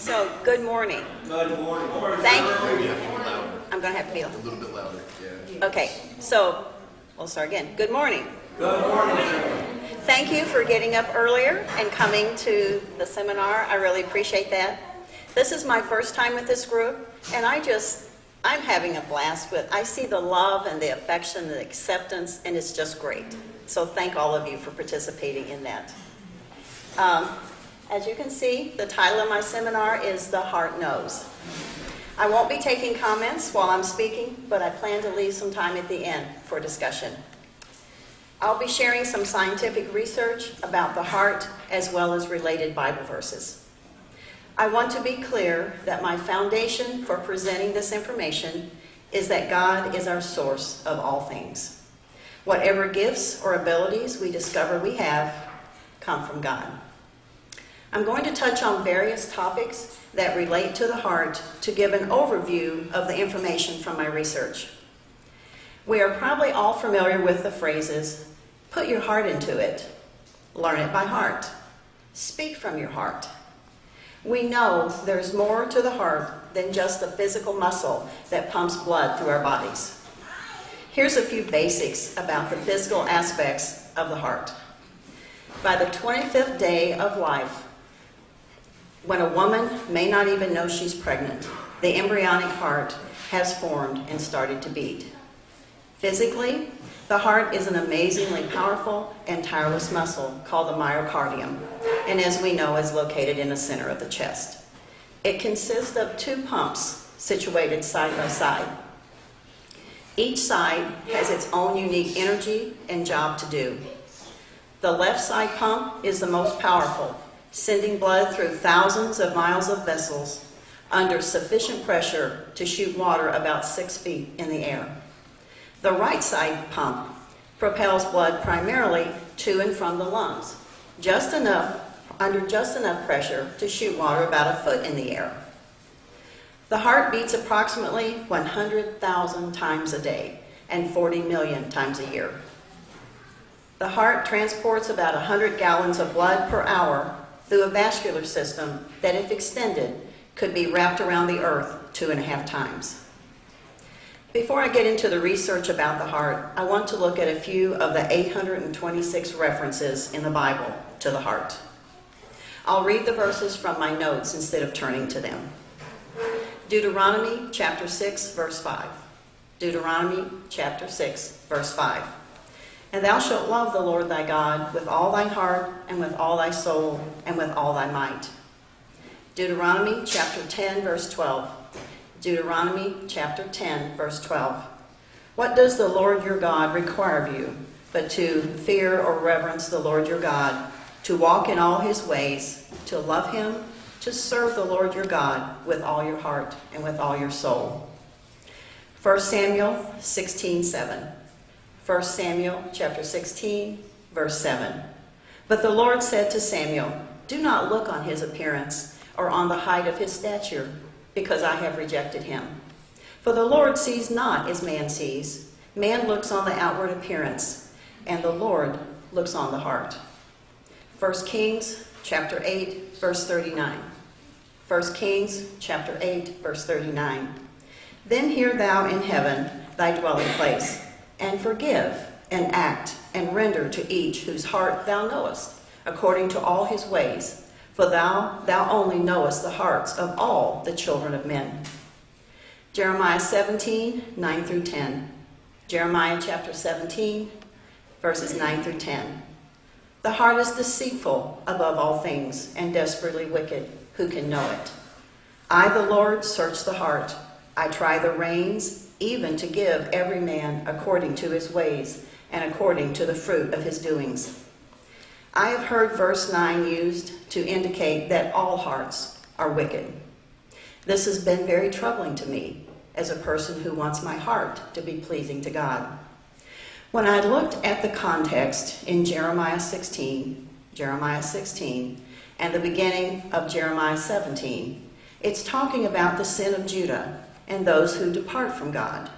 So, good morning. Good morning. Thank you. Yeah, I'm going to have to be a little bit louder. Yeah. okay. So, we'll start again. Good morning. Good morning, sir. Thank you for getting up earlier and coming to the seminar. I really appreciate that. This is my first time with this group, and I'm having a blast with. I see the love and the affection and the acceptance, and it's just great. So, thank all of you for participating in that. As you can see, the title of my seminar is The Heart Knows. I won't be taking comments while I'm speaking, but I plan to leave some time at the end for discussion. I'll be sharing some scientific research about the heart as well as related Bible verses. I want to be clear that my foundation for presenting this information is that God is our source of all things. Whatever gifts or abilities we discover we have come from God. I'm going to touch on various topics that relate to the heart to give an overview of the information from my research. We are probably all familiar with the phrases, put your heart into it, learn it by heart, speak from your heart. We know there's more to the heart than just the physical muscle that pumps blood through our bodies. Here's a few basics about the physical aspects of the heart. By the 25th day of life, when a woman may not even know she's pregnant, the embryonic heart has formed and started to beat. Physically, the heart is an amazingly powerful and tireless muscle called the myocardium, and as we know, is located in the center of the chest. It consists of two pumps situated side by side. Each side has its own unique energy and job to do. The left side pump is the most powerful, sending blood through thousands of miles of vessels under sufficient pressure to shoot water about 6 feet in the air. The right side pump propels blood primarily to and from the lungs, under just enough pressure to shoot water about a foot in the air. The heart beats approximately 100,000 times a day and 40 million times a year. The heart transports about 100 gallons of blood per hour through a vascular system that, if extended, could be wrapped around the earth 2.5 times. Before I get into the research about the heart, I want to look at a few of the 826 references in the Bible to the heart. I'll read the verses from my notes instead of turning to them. Deuteronomy chapter 6, verse 5. Deuteronomy chapter 6, verse 5. And thou shalt love the Lord thy God with all thy heart, and with all thy soul, and with all thy might. Deuteronomy chapter 10, verse 12. Deuteronomy chapter 10, verse 12. What does the Lord your God require of you, but to fear or reverence the Lord your God, to walk in all his ways, to love him, to serve the Lord your God with all your heart and with all your soul. 1 Samuel 16, 7. 1 Samuel chapter 16, verse 7. But the Lord said to Samuel, do not look on his appearance or on the height of his stature, because I have rejected him. For the Lord sees not as man sees. Man looks on the outward appearance, and the Lord looks on the heart. 1 Kings chapter 8, verse 39. 1 Kings chapter 8, verse 39. Then hear thou in heaven thy dwelling place, and forgive, and act, and render to each whose heart thou knowest, according to all his ways. For thou only knowest the hearts of all the children of men. Jeremiah 17, 9 through 10. Jeremiah chapter 17, verses 9 through 10. The heart is deceitful above all things, and desperately wicked. Who can know it? I, the Lord, search the heart. I try the reins, even to give every man according to his ways and according to the fruit of his doings. I have heard verse 9 used to indicate that all hearts are wicked. This has been very troubling to me as a person who wants my heart to be pleasing to God. When I looked at the context in Jeremiah 16, and the beginning of Jeremiah 17, it's talking about the sin of Judah and those who depart from God.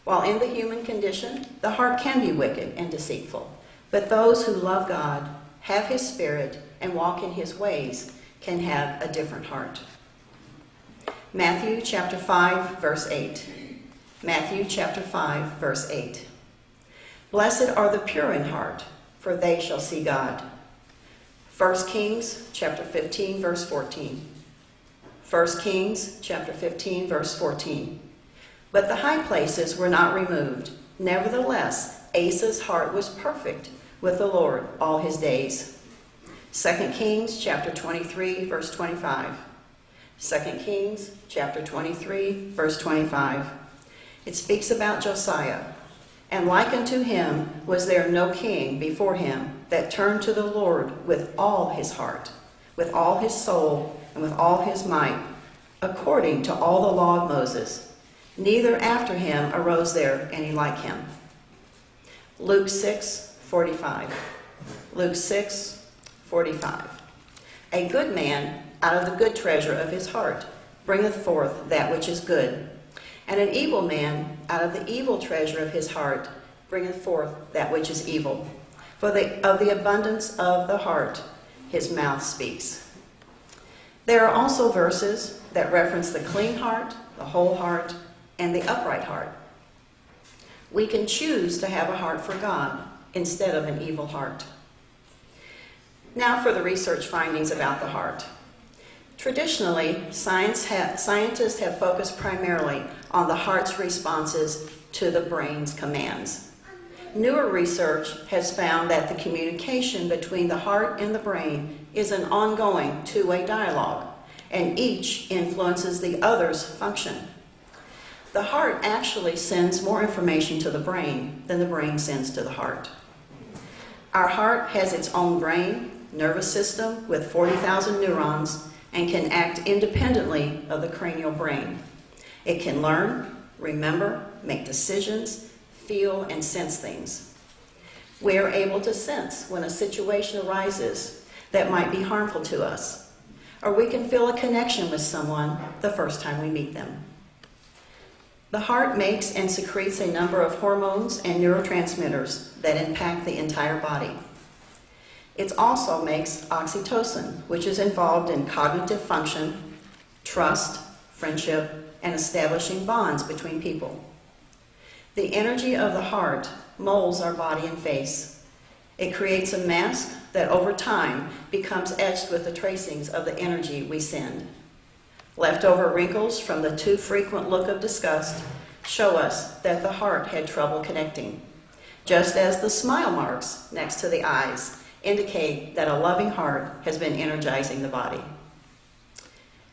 While in the human condition, the heart can be wicked and deceitful, but those who love God, have his spirit, and walk in his ways can have a different heart. Matthew chapter 5, verse 8. Matthew chapter 5, verse 8. Blessed are the pure in heart, for they shall see God. 1 Kings chapter 15, verse 14. 1 Kings chapter 15, verse 14. But the high places were not removed. Nevertheless, Asa's heart was perfect with the Lord all his days. 2 Kings chapter 23, verse 25. 2 Kings chapter 23, verse 25. It speaks about Josiah. And like unto him was there no king before him that turned to the Lord with all his heart, with all his soul, and with all his might, according to all the law of Moses. Neither after him arose there any like him. Luke 6, 45. Luke 6, 45. A good man out of the good treasure of his heart bringeth forth that which is good. And an evil man out of the evil treasure of his heart bringeth forth that which is evil. For of the abundance of the heart his mouth speaks. There are also verses that reference the clean heart, the whole heart, and the upright heart. We can choose to have a heart for God instead of an evil heart. Now for the research findings about the heart. Traditionally, scientists have focused primarily on the heart's responses to the brain's commands. Newer research has found that the communication between the heart and the brain is an ongoing two-way dialogue, and each influences the other's function. The heart actually sends more information to the brain than the brain sends to the heart. Our heart has its own brain, nervous system with 40,000 neurons, and can act independently of the cranial brain. It can learn, remember, make decisions, feel, and sense things. We are able to sense when a situation arises that might be harmful to us, or we can feel a connection with someone the first time we meet them. The heart makes and secretes a number of hormones and neurotransmitters that impact the entire body. It also makes oxytocin, which is involved in cognitive function, trust, friendship, and establishing bonds between people. The energy of the heart molds our body and face. It creates a mask that over time becomes etched with the tracings of the energy we send. Leftover wrinkles from the too frequent look of disgust show us that the heart had trouble connecting, just as the smile marks next to the eyes indicate that a loving heart has been energizing the body.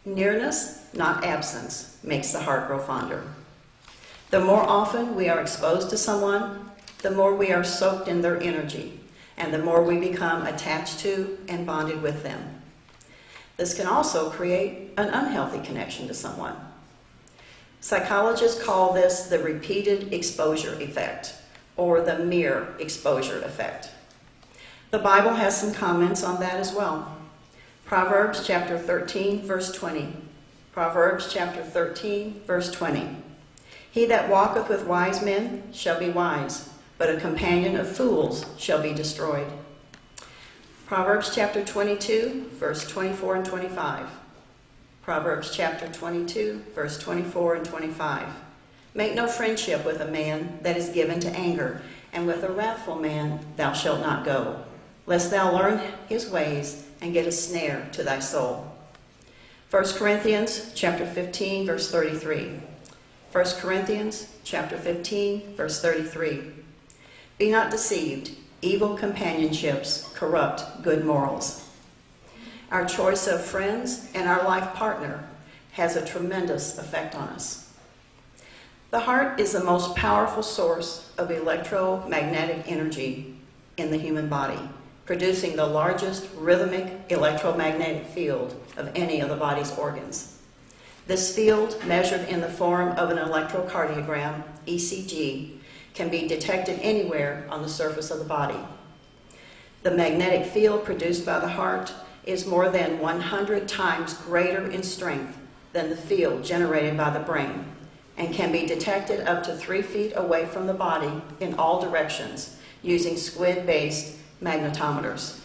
Nearness, not absence, makes the heart grow fonder. The more often we are exposed to someone, the more we are soaked in their energy, and the more we become attached to and bonded with them. This can also create an unhealthy connection to someone. Psychologists call this the repeated exposure effect, or the mere exposure effect. The Bible has some comments on that as well. Proverbs chapter 13, verse 20. Proverbs chapter 13, verse 20. He that walketh with wise men shall be wise, but a companion of fools shall be destroyed. Proverbs chapter 22, verse 24 and 25. Proverbs chapter 22, verse 24 and 25. Make no friendship with a man that is given to anger, and with a wrathful man thou shalt not go, lest thou learn his ways and get a snare to thy soul. 1 Corinthians chapter 15, verse 33. 1 Corinthians chapter 15, verse 33. Be not deceived. Evil companionships corrupt good morals. Our choice of friends and our life partner has a tremendous effect on us. The heart is the most powerful source of electromagnetic energy in the human body, producing the largest rhythmic electromagnetic field of any of the body's organs. This field, measured in the form of an electrocardiogram, ECG, can be detected anywhere on the surface of the body. The magnetic field produced by the heart is more than 100 times greater in strength than the field generated by the brain, and can be detected up to 3 feet away from the body in all directions using squid-based magnetometers.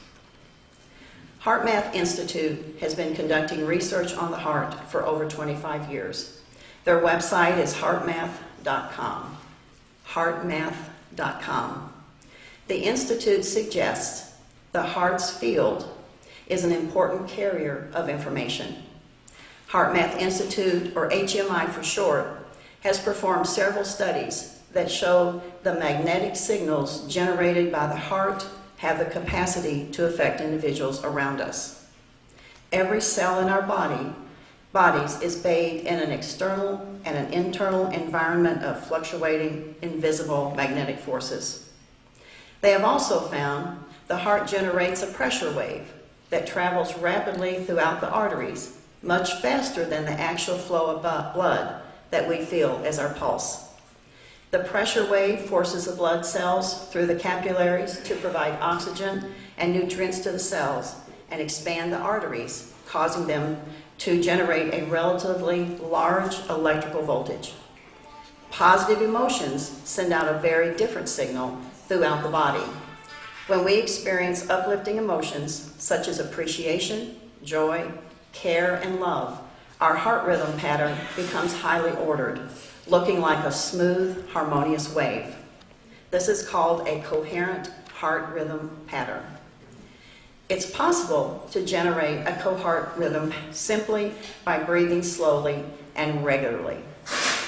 HeartMath Institute has been conducting research on the heart for over 25 years. Their website is heartmath.com. Heartmath.com. The Institute suggests the heart's field is an important carrier of information. HeartMath Institute, or HMI for short, has performed several studies that show the magnetic signals generated by the heart have the capacity to affect individuals around us. Every cell in our bodies is bathed in an external and an internal environment of fluctuating, invisible magnetic forces. They have also found the heart generates a pressure wave that travels rapidly throughout the arteries, much faster than the actual flow of blood that we feel as our pulse. The pressure wave forces the blood cells through the capillaries to provide oxygen and nutrients to the cells and expand the arteries, causing them to generate a relatively large electrical voltage. Positive emotions send out a very different signal throughout the body. When we experience uplifting emotions such as appreciation, joy, care, and love, our heart rhythm pattern becomes highly ordered, looking like a smooth, harmonious wave. This is called a coherent heart rhythm pattern. It's possible to generate a coherent rhythm simply by breathing slowly and regularly.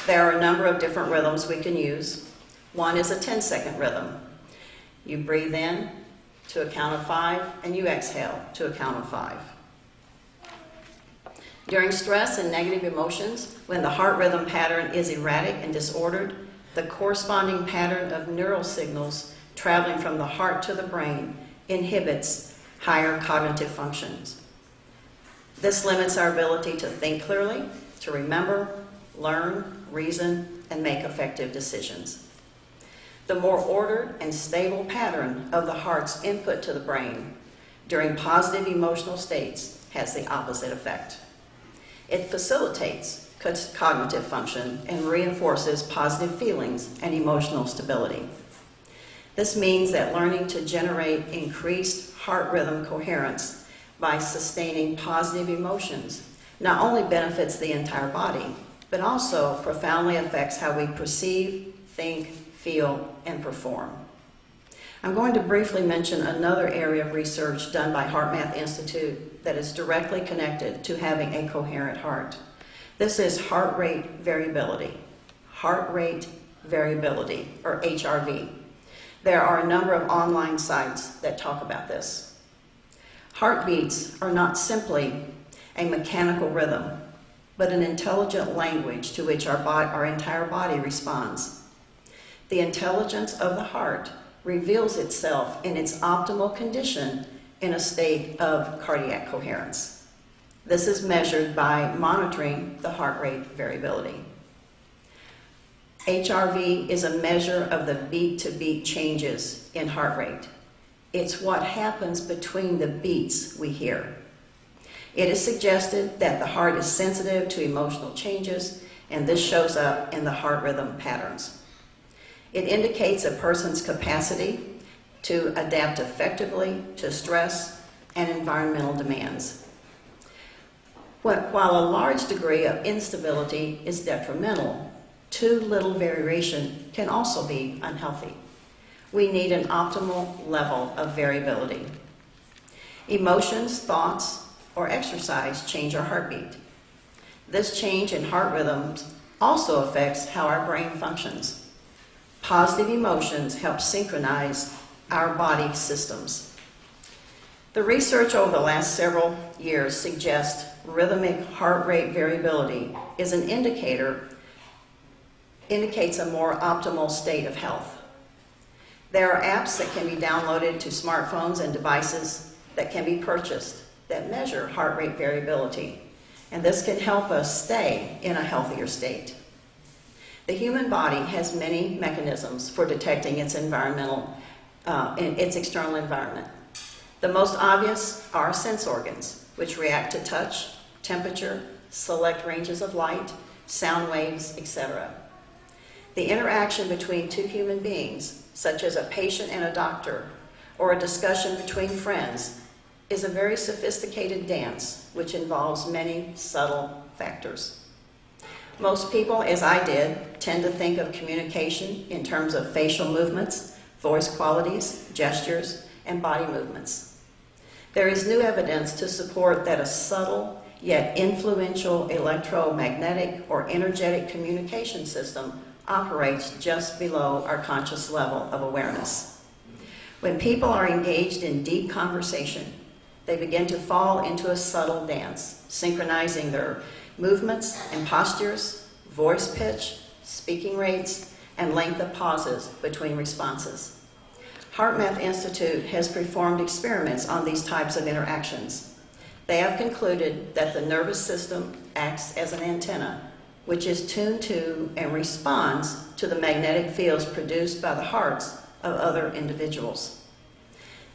There are a number of different rhythms we can use. One is a 10-second rhythm. You breathe in to a count of 5, and you exhale to a count of 5. During stress and negative emotions, when the heart rhythm pattern is erratic and disordered, the corresponding pattern of neural signals traveling from the heart to the brain inhibits higher cognitive functions. This limits our ability to think clearly, to remember, learn, reason, and make effective decisions. The more ordered and stable pattern of the heart's input to the brain during positive emotional states has the opposite effect. It facilitates cognitive function and reinforces positive feelings and emotional stability. This means that learning to generate increased heart rhythm coherence by sustaining positive emotions not only benefits the entire body, but also profoundly affects how we perceive, think, feel, and perform. I'm going to briefly mention another area of research done by HeartMath Institute that is directly connected to having a coherent heart. This is heart rate variability. Heart rate variability, or HRV. There are a number of online sites that talk about this. Heartbeats are not simply a mechanical rhythm, but an intelligent language to which our entire body responds. The intelligence of the heart reveals itself in its optimal condition in a state of cardiac coherence. This is measured by monitoring the heart rate variability. HRV is a measure of the beat-to-beat changes in heart rate. It's what happens between the beats we hear. It is suggested that the heart is sensitive to emotional changes, and this shows up in the heart rhythm patterns. It indicates a person's capacity to adapt effectively to stress and environmental demands. While a large degree of instability is detrimental, too little variation can also be unhealthy. We need an optimal level of variability. Emotions, thoughts, or exercise change our heartbeat. This change in heart rhythms also affects how our brain functions. Positive emotions help synchronize our body systems. The research over the last several years suggests rhythmic heart rate variability is an indicates a more optimal state of health. There are apps that can be downloaded to smartphones and devices that can be purchased that measure heart rate variability, and this can help us stay in a healthier state. The human body has many mechanisms for detecting its external environment. The most obvious are sense organs, which react to touch, temperature, select ranges of light, sound waves, etc. The interaction between two human beings, such as a patient and a doctor, or a discussion between friends, is a very sophisticated dance which involves many subtle factors. Most people, as I did, tend to think of communication in terms of facial movements, voice qualities, gestures, and body movements. There is new evidence to support that a subtle yet influential electromagnetic or energetic communication system operates just below our conscious level of awareness. When people are engaged in deep conversation, they begin to fall into a subtle dance, synchronizing their movements and postures, voice pitch, speaking rates, and length of pauses between responses. HeartMath Institute has performed experiments on these types of interactions. They have concluded that the nervous system acts as an antenna, which is tuned to and responds to the magnetic fields produced by the hearts of other individuals.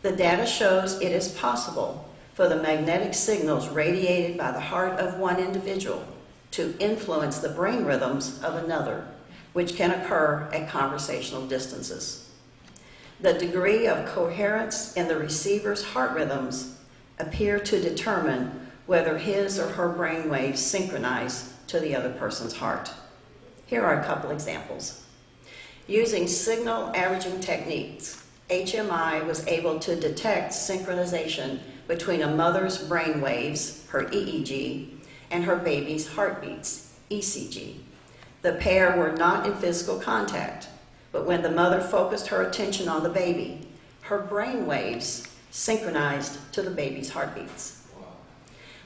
The data shows it is possible for the magnetic signals radiated by the heart of one individual to influence the brain rhythms of another, which can occur at conversational distances. The degree of coherence in the receiver's heart rhythms appear to determine whether his or her brain waves synchronize to the other person's heart. Here are a couple examples. Using signal averaging techniques, HMI was able to detect synchronization between a mother's brain waves, her EEG, and her baby's heartbeats, ECG. The pair were not in physical contact, but when the mother focused her attention on the baby, her brain waves synchronized to the baby's heartbeats.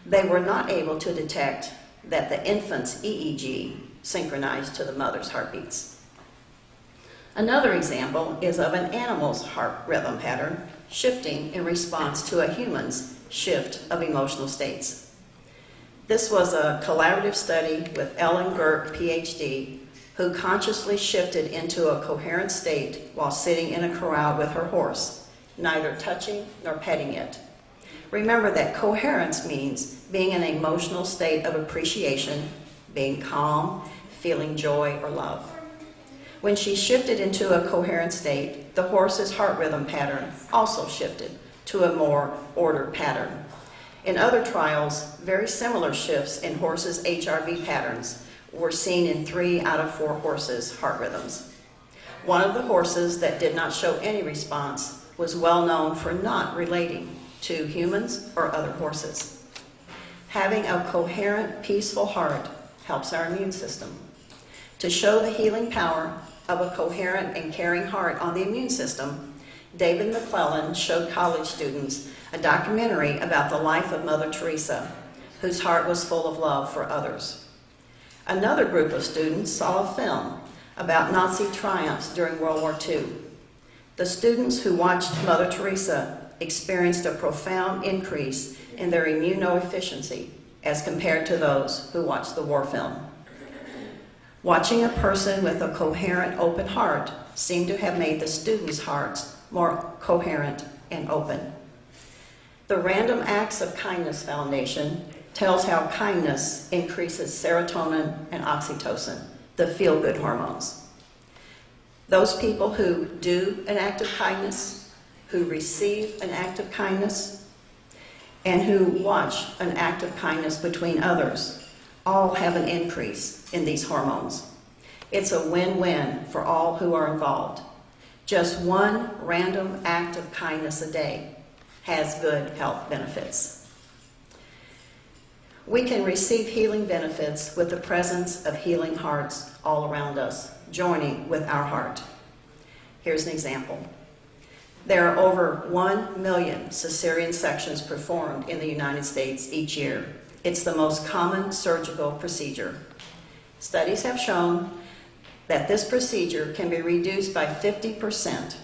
They were not able to detect that the infant's EEG synchronized to the mother's heartbeats. Another example is of an animal's heart rhythm pattern shifting in response to a human's shift of emotional states. This was a collaborative study with Ellen Gerke, PhD, who consciously shifted into a coherent state while sitting in a corral with her horse, neither touching nor petting it. Remember that coherence means being in an emotional state of appreciation, being calm, feeling joy or love. When she shifted into a coherent state, the horse's heart rhythm pattern also shifted to a more ordered pattern. In other trials, very similar shifts in horses' HRV patterns were seen in 3 out of 4 horses' heart rhythms. One of the horses that did not show any response was well known for not relating to humans or other horses. Having a coherent, peaceful heart helps our immune system. To show the healing power of a coherent and caring heart on the immune system, David McClellan showed college students a documentary about the life of Mother Teresa, whose heart was full of love for others. Another group of students saw a film about Nazi triumphs during World War II. The students who watched Mother Teresa experienced a profound increase in their immunoefficiency as compared to those who watched the war film. Watching a person with a coherent, open heart seemed to have made the students' hearts more coherent and open. The Random Acts of Kindness Foundation tells how kindness increases serotonin and oxytocin, the feel-good hormones. Those people who do an act of kindness, who receive an act of kindness, and who watch an act of kindness between others all have an increase in these hormones. It's a win-win for all who are involved. Just one random act of kindness a day has good health benefits. We can receive healing benefits with the presence of healing hearts all around us, joining with our heart. Here's an example. There are over 1 million cesarean sections performed in the United States each year. It's the most common surgical procedure. Studies have shown that this procedure can be reduced by 50%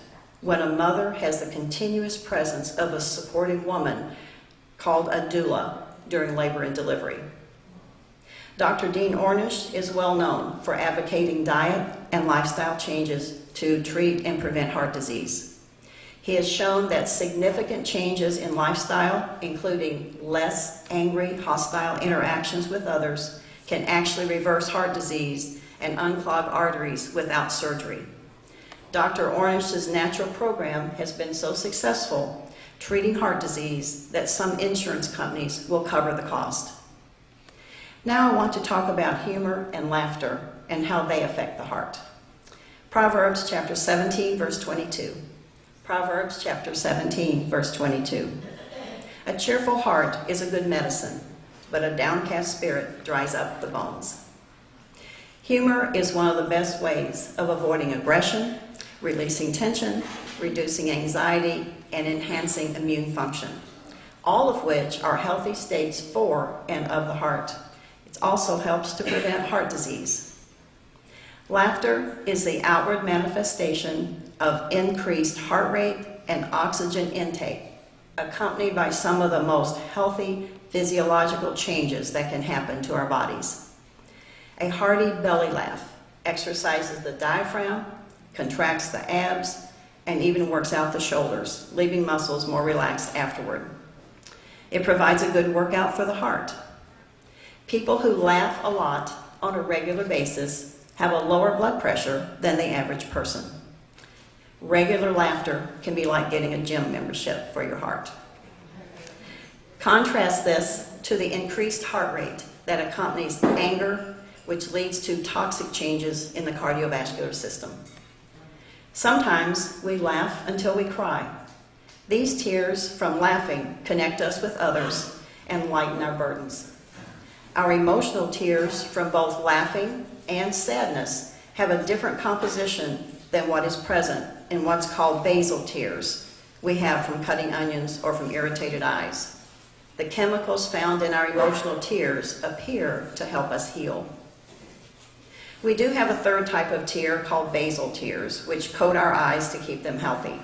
when a mother has the continuous presence of a supportive woman called a doula during labor and delivery. Dr. Dean Ornish is well known for advocating diet and lifestyle changes to treat and prevent heart disease. He has shown that significant changes in lifestyle, including less angry, hostile interactions with others, can actually reverse heart disease and unclog arteries without surgery. Dr. Ornish's natural program has been so successful treating heart disease that some insurance companies will cover the cost. Now I want to talk about humor and laughter and how they affect the heart. Proverbs chapter 17, verse 22. Proverbs chapter 17, verse 22. A cheerful heart is a good medicine, but a downcast spirit dries up the bones. Humor is one of the best ways of avoiding aggression, releasing tension, reducing anxiety, and enhancing immune function, all of which are healthy states for and of the heart. It also helps to prevent heart disease. Laughter is the outward manifestation of increased heart rate and oxygen intake, accompanied by some of the most healthy physiological changes that can happen to our bodies. A hearty belly laugh exercises the diaphragm, contracts the abs, and even works out the shoulders, leaving muscles more relaxed afterward. It provides a good workout for the heart. People who laugh a lot on a regular basis have a lower blood pressure than the average person. Regular laughter can be like getting a gym membership for your heart. Contrast this to the increased heart rate that accompanies anger, which leads to toxic changes in the cardiovascular system. Sometimes we laugh until we cry. These tears from laughing connect us with others and lighten our burdens. Our emotional tears from both laughing and sadness have a different composition than what is present in what's called basal tears we have from cutting onions or from irritated eyes. The chemicals found in our emotional tears appear to help us heal. We do have a third type of tear called basal tears, which coat our eyes to keep them healthy.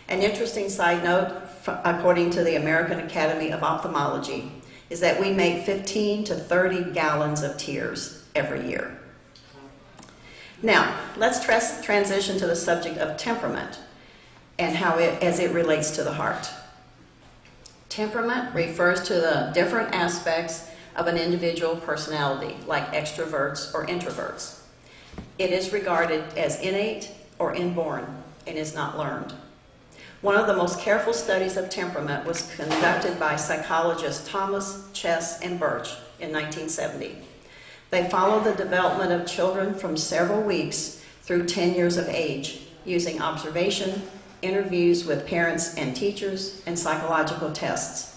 An interesting side note, according to the American Academy of Ophthalmology, is that we make 15 to 30 gallons of tears every year. Now, let's transition to the subject of temperament and how as it relates to the heart. Temperament refers to the different aspects of an individual personality, like extroverts or introverts. It is regarded as innate or inborn and is not learned. One of the most careful studies of temperament was conducted by psychologists Thomas, Chess, and Birch in 1970. They followed the development of children from several weeks through 10 years of age, using observation, interviews with parents and teachers, and psychological tests.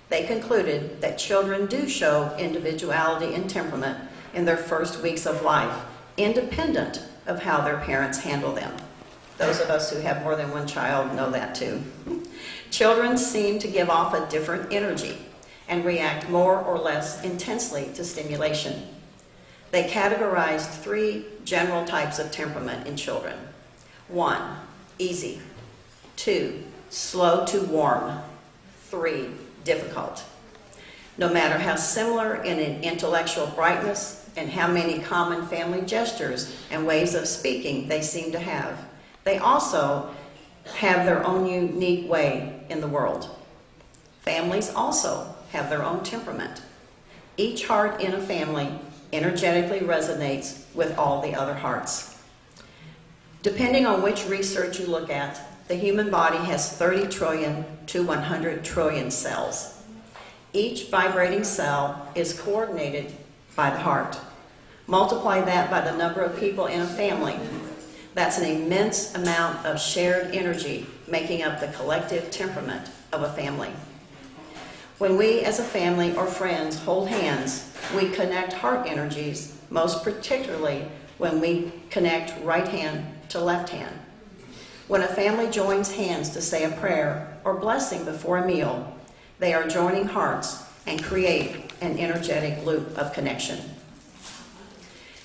They concluded that children do show individuality and temperament in their first weeks of life, independent of how their parents handle them. Those of us who have more than one child know that too. Children seem to give off a different energy and react more or less intensely to stimulation. They categorized 3 general types of temperament in children. 1, easy. 2, slow to warm. 3, difficult. No matter how similar in an intellectual brightness and how many common family gestures and ways of speaking they seem to have, they also have their own unique way in the world. Families also have their own temperament. Each heart in a family energetically resonates with all the other hearts. Depending on which research you look at, the human body has 30 trillion to 100 trillion cells. Each vibrating cell is coordinated by the heart. Multiply that by the number of people in a family. That's an immense amount of shared energy making up the collective temperament of a family. When we as a family or friends hold hands, we connect heart energies, most particularly when we connect right hand to left hand. When a family joins hands to say a prayer or blessing before a meal, they are joining hearts and create an energetic loop of connection.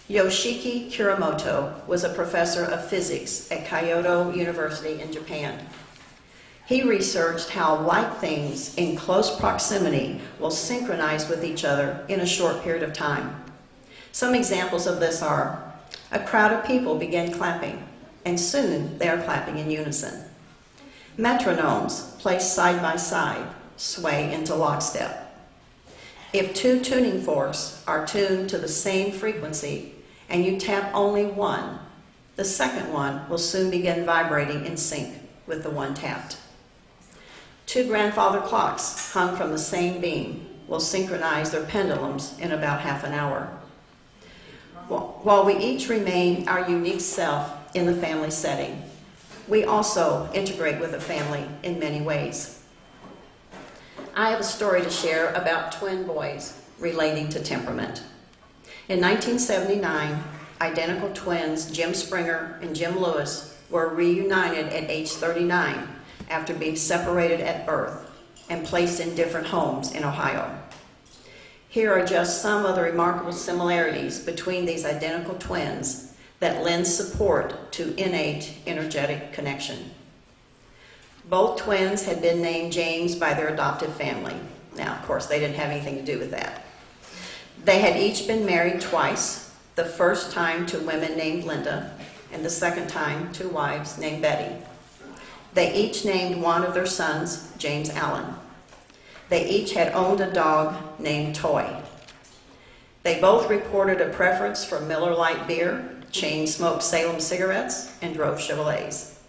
Yoshiki Kuramoto was a professor of physics at Kyoto University in Japan. He researched how like things in close proximity will synchronize with each other in a short period of time. Some examples of this are: a crowd of people begin clapping, and soon they are clapping in unison. Metronomes placed side by side sway into lockstep. If 2 tuning forks are tuned to the same frequency and you tap only one, The second one will soon begin vibrating in sync with the one tapped. Two grandfather clocks hung from the same beam will synchronize their pendulums in about half an hour. While we each remain our unique self in the family setting, we also integrate with the family in many ways. I have a story to share about twin boys relating to temperament. In 1979, identical twins Jim Springer and Jim Lewis were reunited at age 39 after being separated at birth and placed in different homes in Ohio. Here are just some of the remarkable similarities between these identical twins that lend support to innate energetic connection. Both twins had been named James by their adoptive family. Now, of course, they didn't have anything to do with that. They had each been married twice, the first time to women named Linda, and the second time to wives named Betty. They each named one of their sons James Allen. They each had owned a dog named Toy. They both reported a preference for Miller Lite beer, chain-smoked Salem cigarettes, and drove Chevrolets.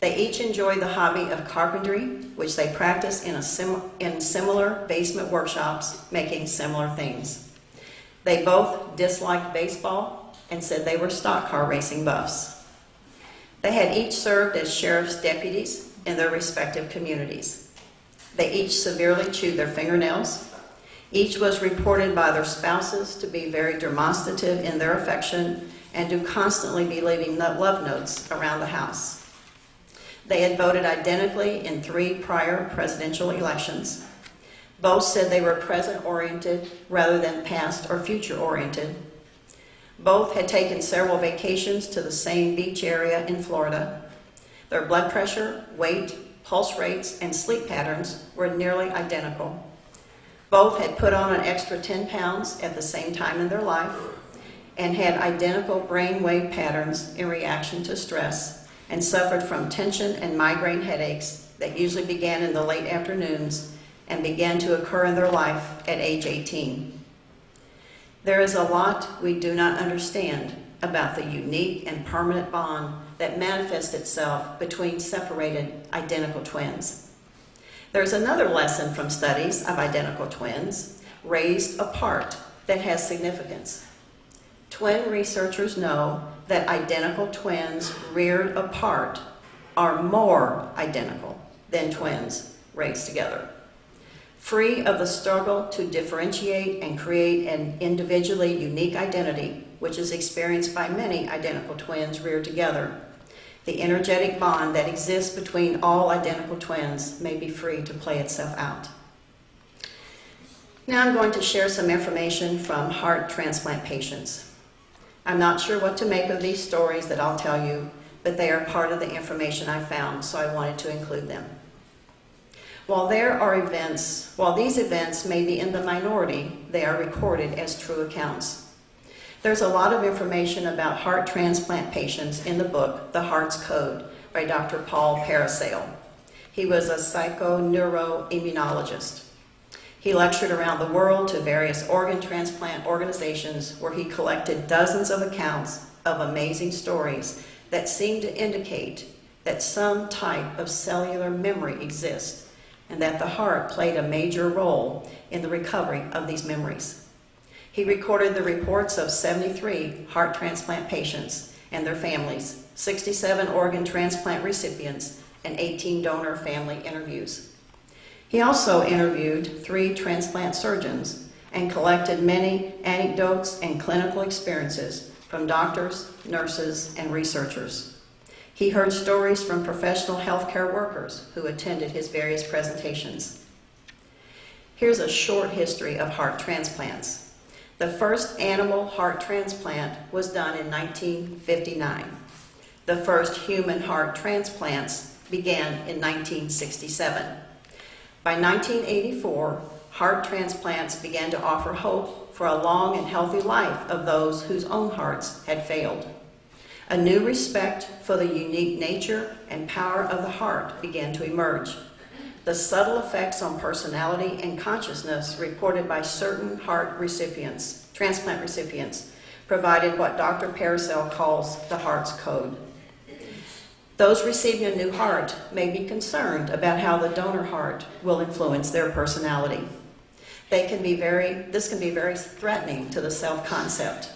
They each enjoyed the hobby of carpentry, which they practiced in similar basement workshops, making similar things. They both disliked baseball and said they were stock car racing buffs. They had each served as sheriff's deputies in their respective communities. They each severely chewed their fingernails. Each was reported by their spouses to be very demonstrative in their affection and to constantly be leaving love notes around the house. They had voted identically in 3 prior presidential elections. Both said they were present-oriented rather than past or future-oriented. Both had taken several vacations to the same beach area in Florida. Their blood pressure, weight, pulse rates, and sleep patterns were nearly identical. Both had put on an extra 10 pounds at the same time in their life and had identical brain wave patterns in reaction to stress and suffered from tension and migraine headaches that usually began in the late afternoons and began to occur in their life at age 18. There is a lot we do not understand about the unique and permanent bond that manifests itself between separated identical twins. There's another lesson from studies of identical twins raised apart that has significance. Twin researchers know that identical twins reared apart are more identical than twins raised together. Free of the struggle to differentiate and create an individually unique identity, which is experienced by many identical twins reared together, the energetic bond that exists between all identical twins may be free to play itself out. Now I'm going to share some information from heart transplant patients. I'm not sure what to make of these stories that I'll tell you, but they are part of the information I found, so I wanted to include them. While these events may be in the minority, they are recorded as true accounts. There's a lot of information about heart transplant patients in the book, The Heart's Code, by Dr. Paul Parasail. He was a psychoneuroimmunologist. He lectured around the world to various organ transplant organizations where he collected dozens of accounts of amazing stories that seem to indicate that some type of cellular memory exists and that the heart played a major role in the recovery of these memories. He recorded the reports of 73 heart transplant patients and their families, 67 organ transplant recipients, and 18 donor family interviews. He also interviewed 3 transplant surgeons and collected many anecdotes and clinical experiences from doctors, nurses, and researchers. He heard stories from professional healthcare workers who attended his various presentations. Here's a short history of heart transplants. The first animal heart transplant was done in 1959. The first human heart transplants began in 1967. By 1984, heart transplants began to offer hope for a long and healthy life of those whose own hearts had failed. A new respect for the unique nature and power of the heart began to emerge. The subtle effects on personality and consciousness reported by certain heart recipients, transplant recipients, provided what Dr. Paracel calls the heart's code. Those receiving a new heart may be concerned about how the donor heart will influence their personality. This can be very threatening to the self-concept.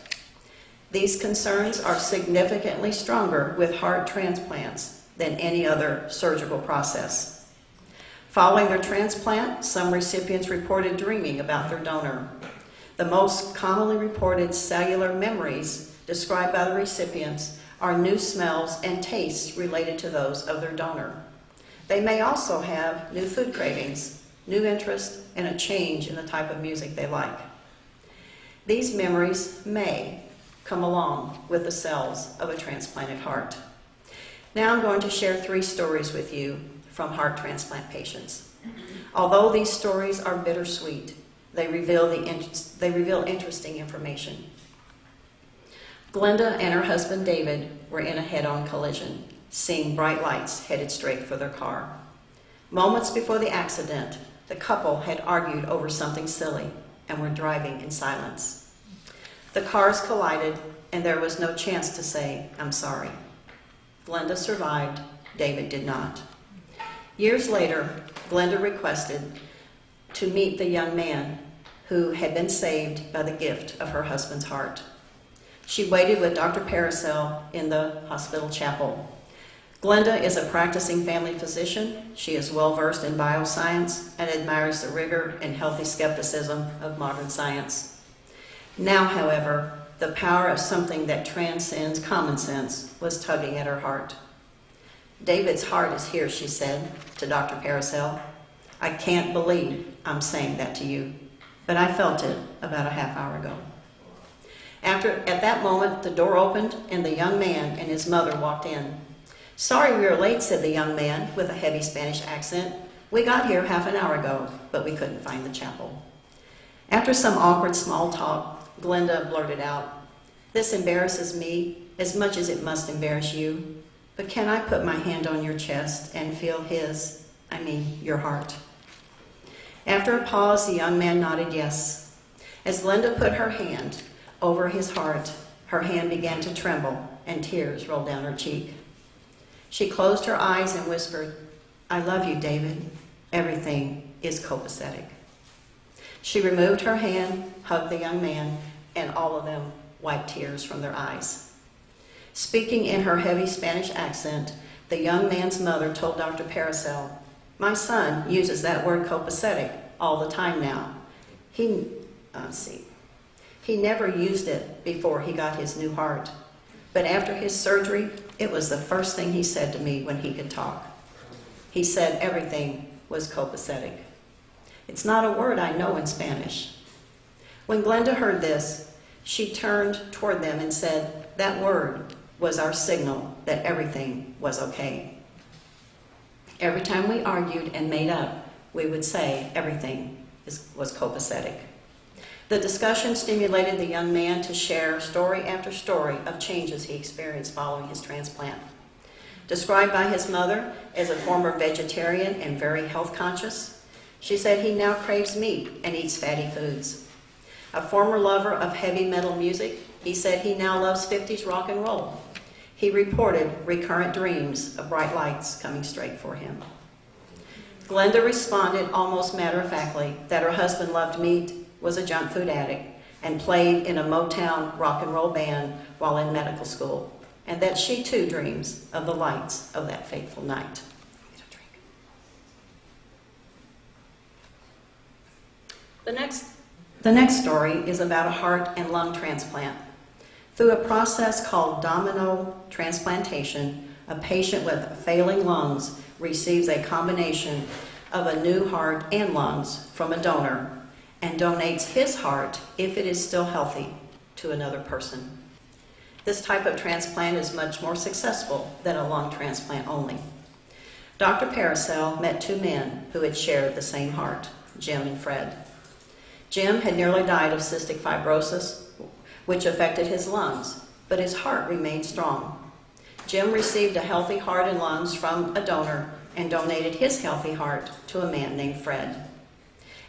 These concerns are significantly stronger with heart transplants than any other surgical process. Following their transplant, some recipients reported dreaming about their donor. The most commonly reported cellular memories described by the recipients are new smells and tastes related to those of their donor. They may also have new food cravings, new interests, and a change in the type of music they like. These memories may come along with the cells of a transplanted heart. Now I'm going to share 3 stories with you from heart transplant patients. Although these stories are bittersweet, they reveal interesting information. Glenda and her husband David were in a head-on collision, seeing bright lights headed straight for their car. Moments before the accident, the couple had argued over something silly and were driving in silence. The cars collided, and there was no chance to say, "I'm sorry." Glenda survived, David did not. Years later, Glenda requested to meet the young man who had been saved by the gift of her husband's heart. She waited with Dr. Paracel in the hospital chapel. Glenda is a practicing family physician. She is well-versed in bioscience and admires the rigor and healthy skepticism of modern science. Now, however, the power of something that transcends common sense was tugging at her heart. "David's heart is here," she said to Dr. Paracel. "I can't believe I'm saying that to you, but I felt it about a half hour ago." At that moment, the door opened and the young man and his mother walked in. "Sorry we were late," said the young man with a heavy Spanish accent. "We got here half an hour ago, but we couldn't find the chapel." After some awkward small talk, Glenda blurted out, "This embarrasses me as much as it must embarrass you, but can I put my hand on your chest and feel your heart?" After a pause, the young man nodded yes. As Glenda put her hand over his heart, her hand began to tremble and tears rolled down her cheek. She closed her eyes and whispered, "I love you, David. Everything is copacetic." She removed her hand, hugged the young man, and all of them wiped tears from their eyes. Speaking in her heavy Spanish accent, the young man's mother told Dr. Paracel, "My son uses that word copacetic all the time now. He never used it before he got his new heart, but after his surgery, it was the first thing he said to me when he could talk. He said everything was copacetic. It's not a word I know in Spanish." When Glenda heard this, she turned toward them and said, "That word was our signal that everything was okay." Every time we argued and made up, we would say everything was copacetic. The discussion stimulated the young man to share story after story of changes he experienced following his transplant. Described by his mother as a former vegetarian and very health conscious, she said he now craves meat and eats fatty foods. A former lover of heavy metal music, he said he now loves 50s rock and roll. He reported recurrent dreams of bright lights coming straight for him. Glenda responded almost matter-of-factly that her husband loved meat, was a junk food addict, and played in a Motown rock and roll band while in medical school, and that she too dreams of the lights of that fateful night. The next story is about a heart and lung transplant. Through a process called domino transplantation, a patient with failing lungs receives a combination of a new heart and lungs from a donor and donates his heart, if it is still healthy, to another person. This type of transplant is much more successful than a lung transplant only. Dr. Paracel met 2 men who had shared the same heart, Jim and Fred. Jim had nearly died of cystic fibrosis, which affected his lungs, but his heart remained strong. Jim received a healthy heart and lungs from a donor and donated his healthy heart to a man named Fred.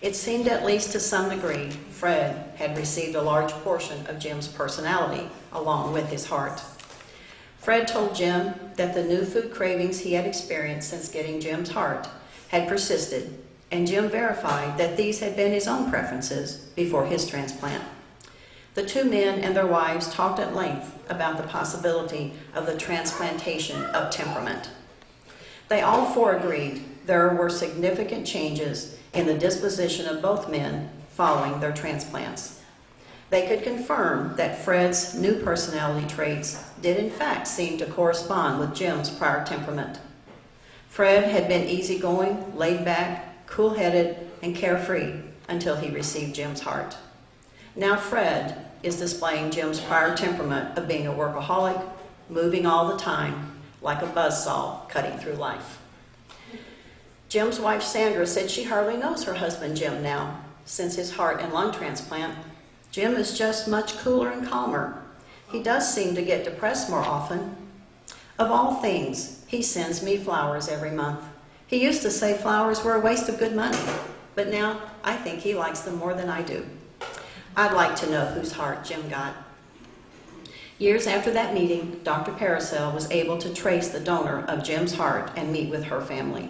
It seemed, at least to some degree, Fred had received a large portion of Jim's personality along with his heart. Fred told Jim that the new food cravings he had experienced since getting Jim's heart had persisted, and Jim verified that these had been his own preferences before his transplant. The two men and their wives talked at length about the possibility of the transplantation of temperament. They all four agreed there were significant changes in the disposition of both men following their transplants. They could confirm that Fred's new personality traits did in fact seem to correspond with Jim's prior temperament. Fred had been easygoing, laid back, cool-headed, and carefree until he received Jim's heart. Now Fred is displaying Jim's prior temperament of being a workaholic, moving all the time, like a buzzsaw cutting through life. Jim's wife Sandra said she hardly knows her husband Jim now, since his heart and lung transplant. Jim is just much cooler and calmer. He does seem to get depressed more often. Of all things, he sends me flowers every month. He used to say flowers were a waste of good money, but now I think he likes them more than I do. I'd like to know whose heart Jim got. Years after that meeting, Dr. Paracel was able to trace the donor of Jim's heart and meet with her family.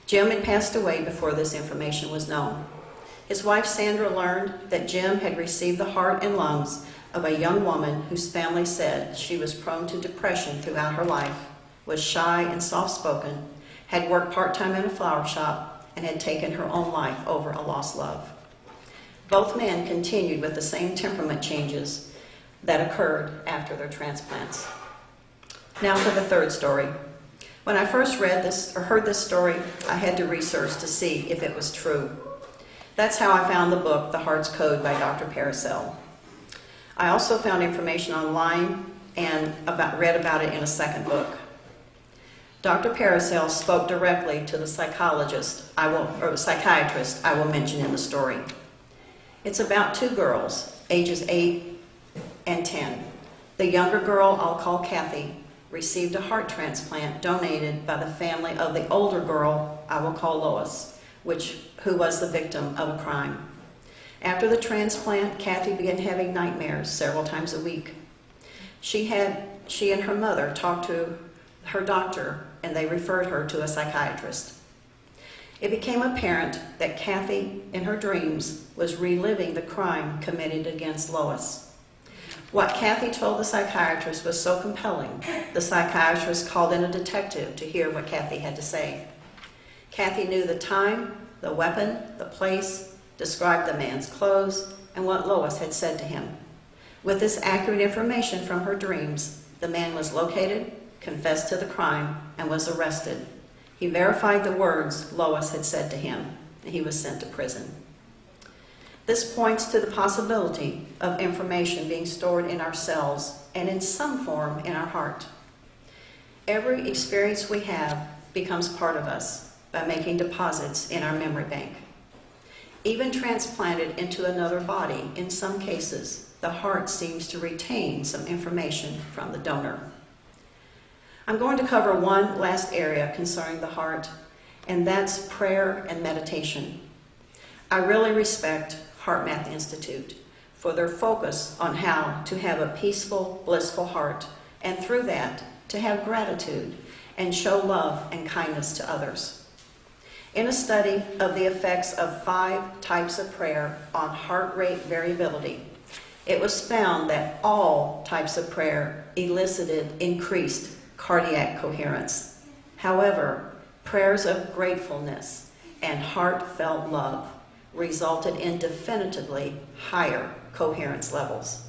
Jim had passed away before this information was known. His wife Sandra learned that Jim had received the heart and lungs of a young woman whose family said she was prone to depression throughout her life, was shy and soft-spoken, had worked part-time in a flower shop, and had taken her own life over a lost love. Both men continued with the same temperament changes that occurred after their transplants. Now for the third story. When I first read this or heard this story, I had to research to see if it was true. That's how I found the book, The Heart's Code by Dr. Paracel. I also found information online and read about it in a second book. Dr. Paracel spoke directly to the psychiatrist I will mention in the story. It's about two girls, ages 8 and 10. The younger girl, I'll call Kathy, received a heart transplant donated by the family of the older girl, I will call Lois, who was the victim of a crime. After the transplant, Kathy began having nightmares several times a week. She and her mother talked to her doctor, and they referred her to a psychiatrist. It became apparent that Kathy, in her dreams, was reliving the crime committed against Lois. What Kathy told the psychiatrist was so compelling, the psychiatrist called in a detective to hear what Kathy had to say. Kathy knew the time, the weapon, the place, described the man's clothes, and what Lois had said to him. With this accurate information from her dreams, the man was located, confessed to the crime, and was arrested. He verified the words Lois had said to him, and he was sent to prison. This points to the possibility of information being stored in our cells and in some form in our heart. Every experience we have becomes part of us by making deposits in our memory bank. Even transplanted into another body, in some cases, the heart seems to retain some information from the donor. I'm going to cover one last area concerning the heart, and that's prayer and meditation. I really respect Heart Math Institute for their focus on how to have a peaceful, blissful heart, and through that, to have gratitude and show love and kindness to others. In a study of the effects of 5 types of prayer on heart rate variability, it was found that all types of prayer elicited increased cardiac coherence. However, prayers of gratefulness and heartfelt love resulted in definitively higher coherence levels.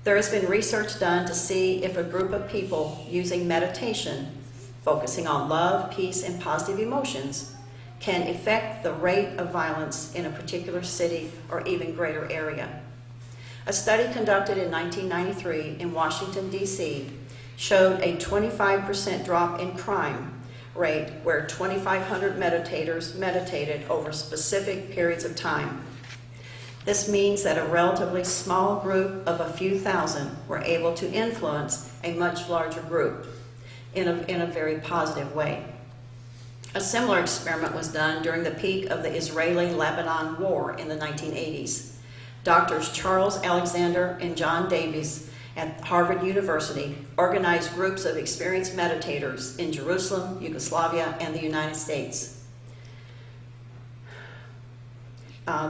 There has been research done to see if a group of people using meditation, focusing on love, peace, and positive emotions, can affect the rate of violence in a particular city or even greater area. A study conducted in 1993 in Washington, D.C. showed a 25% drop in crime rate where 2,500 meditators meditated over specific periods of time. This means that a relatively small group of a few thousand were able to influence a much larger group in a very positive way. A similar experiment was done during the peak of the Israeli-Lebanon War in the 1980s. Doctors Charles Alexander and John Davies at Harvard University organized groups of experienced meditators in Jerusalem, Yugoslavia, and the United States.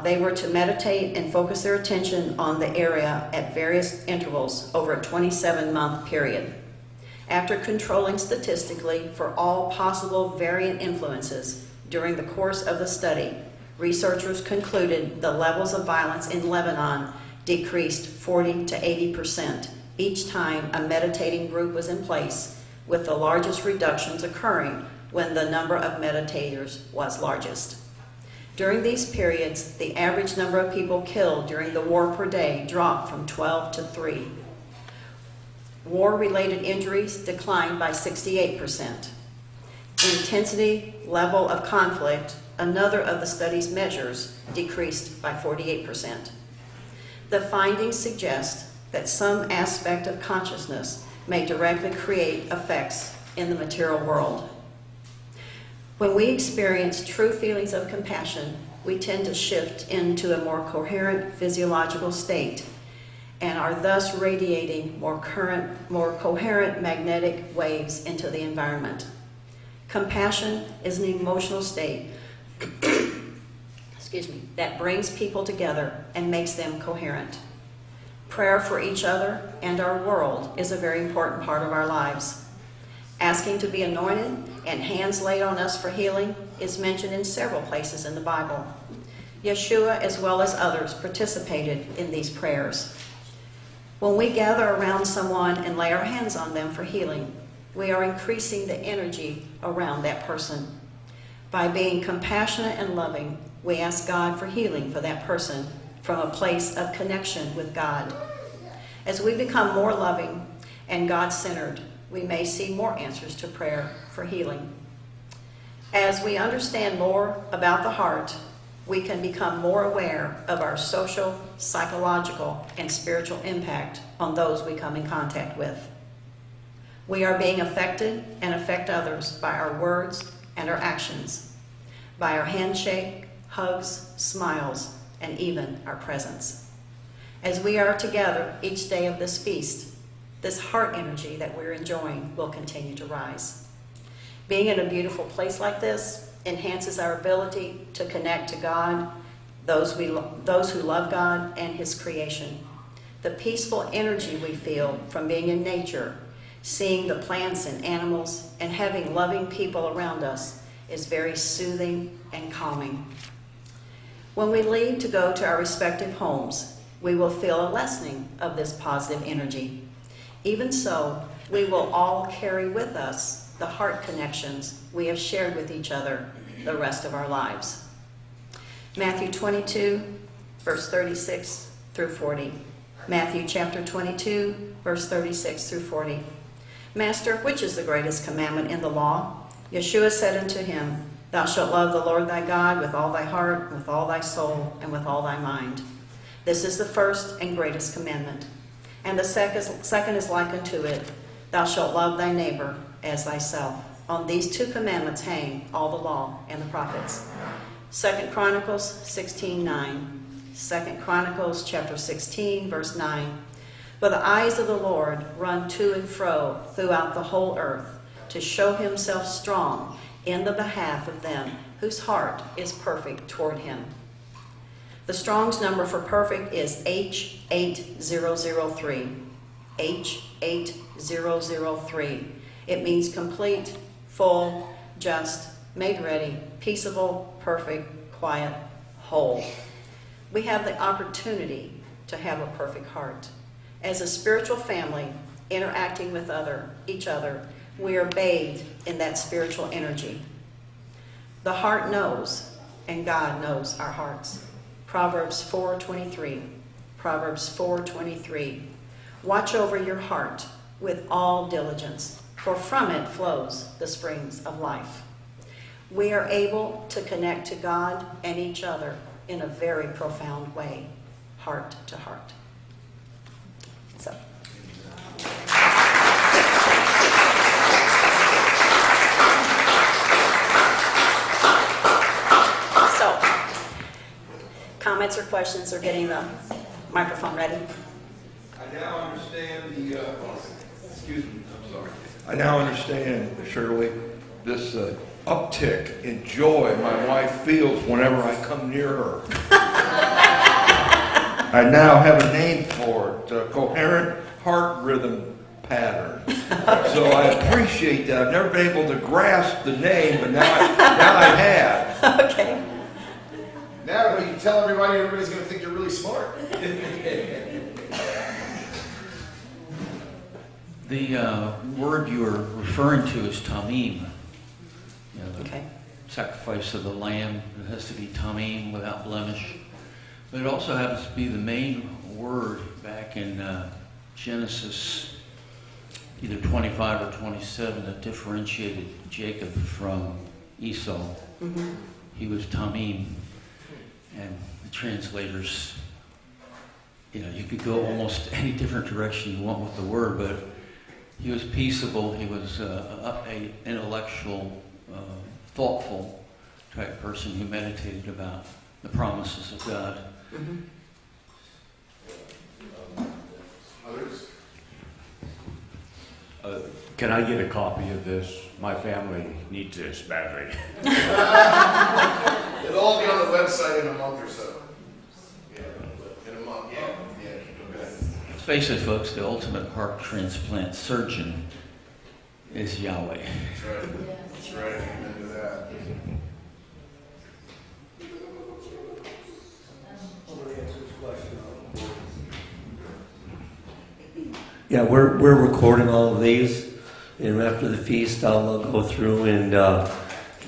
They were to meditate and focus their attention on the area at various intervals over a 27-month period. After controlling statistically for all possible variant influences during the course of the study, researchers concluded the levels of violence in Lebanon decreased 40 to 80% each time a meditating group was in place, with the largest reductions occurring when the number of meditators was largest. During these periods, the average number of people killed during the war per day dropped from 12 to 3. War-related injuries declined by 68%. Intensity level of conflict, another of the study's measures, decreased by 48%. The findings suggest that some aspect of consciousness may directly create effects in the material world. When we experience true feelings of compassion, we tend to shift into a more coherent physiological state and are thus radiating more coherent magnetic waves into the environment. Compassion is an emotional state that brings people together and makes them coherent. Prayer for each other and our world is a very important part of our lives. Asking to be anointed and hands laid on us for healing is mentioned in several places in the Bible. Yeshua, as well as others, participated in these prayers. When we gather around someone and lay our hands on them for healing, we are increasing the energy around that person. By being compassionate and loving, we ask God for healing for that person from a place of connection with God. As we become more loving and God-centered, we may see more answers to prayer for healing. As we understand more about the heart, we can become more aware of our social, psychological, and spiritual impact on those we come in contact with. We are being affected and affect others by our words and our actions, by our handshake, hugs, smiles, and even our presence. As we are together each day of this feast, this heart energy that we're enjoying will continue to rise. Being in a beautiful place like this enhances our ability to connect to God, those who love God and His creation. The peaceful energy we feel from being in nature, seeing the plants and animals, and having loving people around us is very soothing and calming. When we leave to go to our respective homes, we will feel a lessening of this positive energy. Even so, we will all carry with us the heart connections we have shared with each other the rest of our lives. Matthew 22, verse 36 through 40. Matthew chapter 22, verse 36 through 40. Master, which is the greatest commandment in the law? Yeshua said unto him, Thou shalt love the Lord thy God with all thy heart, with all thy soul, and with all thy mind. This is the first and greatest commandment. And the second is like unto it, Thou shalt love thy neighbor as thyself. On these two commandments hang all the law and the prophets. 2 Chronicles 16:9. 2 Chronicles chapter 16, verse 9. For the eyes of the Lord run to and fro throughout the whole earth, to show himself strong in the behalf of them whose heart is perfect toward him. The Strong's number for perfect is H8003. H8003. It means complete, full, just, made ready, peaceable, perfect, quiet, whole. We have the opportunity to have a perfect heart. As a spiritual family interacting with each other, we are bathed in that spiritual energy. The heart knows, and God knows our hearts. Proverbs 4:23. Proverbs 4:23. Watch over your heart with all diligence, for from it flows the springs of life. We are able to connect to God and each other in a very profound way, heart to heart. So. comments or questions or getting the microphone ready. I now understand excuse me, I'm sorry. I now understand, Shirley, this uptick in joy my wife feels whenever I come near her. I now have a name for it, coherent heart rhythm pattern. So I appreciate that. I've never been able to grasp the name, but now I have. Okay. Now when you tell everybody, everybody's going to think you're really smart. The word you are referring to is tamim. You know, the Okay. sacrifice of the lamb. It has to be tamim, without blemish. But it also happens to be the main word back in Genesis, either 25 or 27, that differentiated Jacob from Esau. Mm-hmm. He was tamim. And the translators, you know, you could go almost any different direction you want with the word, but he was peaceable. He was a intellectual, thoughtful type person who meditated about the promises of God. Mm-hmm. Others? Can I get a copy of this? My family needs this badly. It'll all be on the website in a month or so. Yeah, in a month. Yeah. Okay. Let's face it, folks, the ultimate heart transplant surgeon is Yahweh. That's right. That's right. Amen to that. Yeah, we're recording all of these, and after the feast, I'll go through and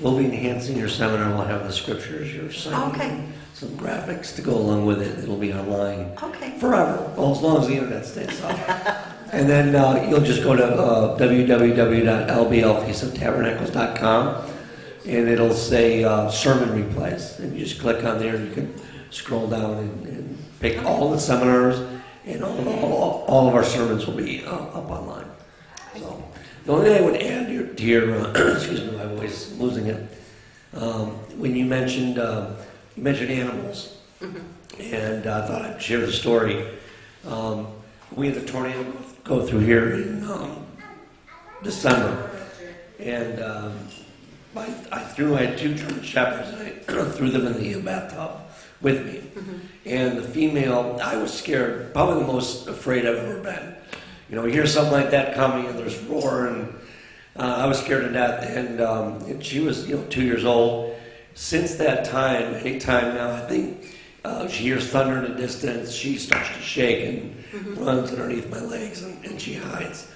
we'll be enhancing your seminar. We'll have the scriptures, your sign, Okay. some graphics to go along with it. It'll be online Okay. forever, well, as long as the internet stays up. And then you'll just go to www.lblfeastoftabernacles.com, and it'll say sermon replays, and you just click on there, and you can scroll down and pick all the seminars. And all of our sermons will be up online. So the only thing I would add to your excuse me, my voice is losing it. When you mentioned animals, and I thought I'd share the story. We had a tornado go through here in December, and I had two German shepherds, and I threw them in the bathtub with me. And the female, I was scared, probably the most afraid I've ever been. You know, you hear something like that coming and there's roar, and I was scared to death. And she was, 2 years old. Since that time, anytime now, I think she hears thunder in the distance, she starts to shake and runs underneath my legs, and she hides.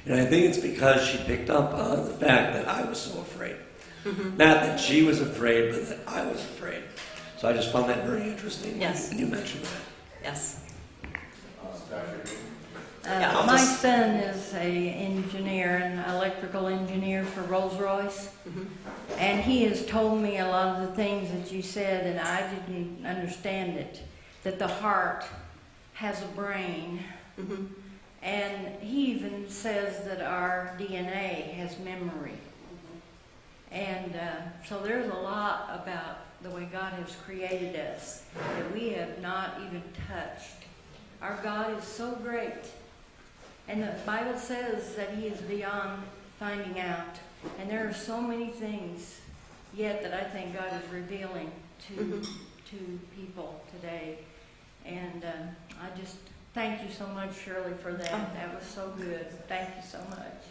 And I think it's because she picked up on the fact that I was so afraid. Not that she was afraid, but that I was afraid. So I just found that very interesting. Yes. When you mentioned that. Yes. My son is an electrical engineer for Rolls-Royce, and he has told me a lot of the things that you said, and I didn't understand it, that the heart has a brain, and he even says that our DNA has memory. And so there's a lot about the way God has created us that we have not even touched. Our God is so great. And the Bible says that He is beyond finding out. And there are so many things yet that I think God is revealing to people today. And I just thank you so much, Shirley, for that. That was so good. Thank you so much.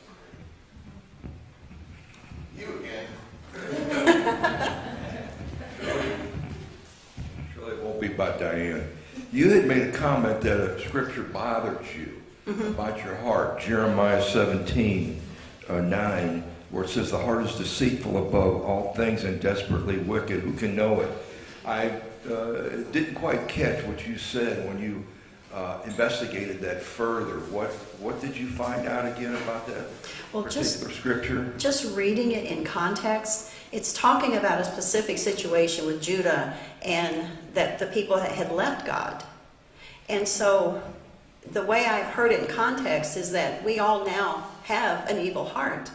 You again. Surely it won't be about Diane. You had made a comment that a scripture bothered you about your heart. Jeremiah 17:9, where it says the heart is deceitful above all things and desperately wicked. Who can know it? I didn't quite catch what you said when you investigated that further. What did you find out again about that particular scripture? Just reading it in context, it's talking about a specific situation with Judah and that the people had left God. And so the way I've heard it in context is that we all now have an evil heart.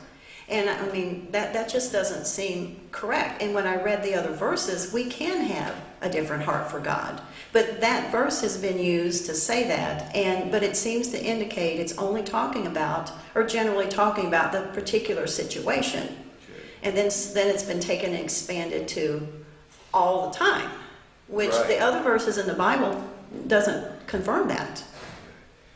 And I mean, that just doesn't seem correct. And when I read the other verses, we can have a different heart for God. But that verse has been used to say that, but it seems to indicate it's only talking about, or generally talking about, the particular situation. And then it's been taken and expanded to all the time, which Right. the other verses in the Bible doesn't confirm that.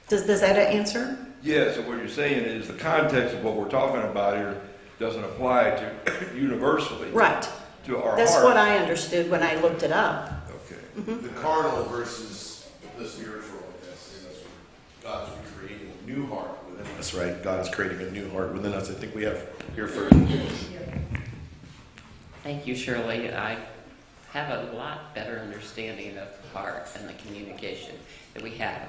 Does that answer? Yeah, so what you're saying is the context of what we're talking about here doesn't apply to universally Right. to our That's heart. what I understood when I looked it up. Okay. The carnal versus the spiritual, I guess, and that's what God's creating a new heart within us, right? God is creating a new heart within us. I think we have here for. Thank you, Shirley. I have a lot better understanding of the heart and the communication that we have.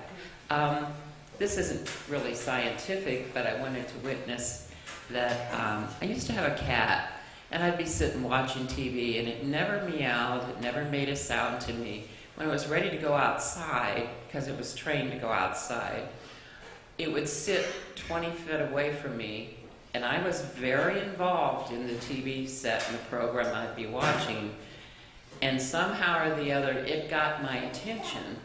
This isn't really scientific, but I wanted to witness that I used to have a cat, and I'd be sitting watching TV, and it never meowed, it never made a sound to me. When it was ready to go outside, because it was trained to go outside, it would sit 20 feet away from me, and I was very involved in the TV set and the program I'd be watching, and somehow or the other, it got my attention.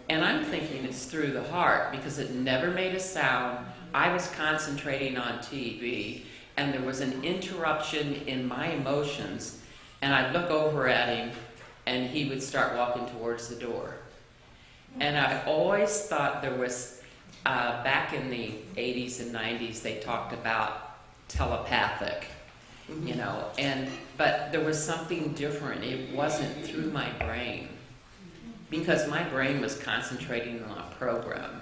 And I'm thinking it's through the heart, because it never made a sound. I was concentrating on TV, and there was an interruption in my emotions, and I'd look over at him, and he would start walking towards the door. And I always thought there was, back in the 80s and 90s, they talked about telepathic, you know, but there was something different. It wasn't through my brain, because my brain was concentrating on a program.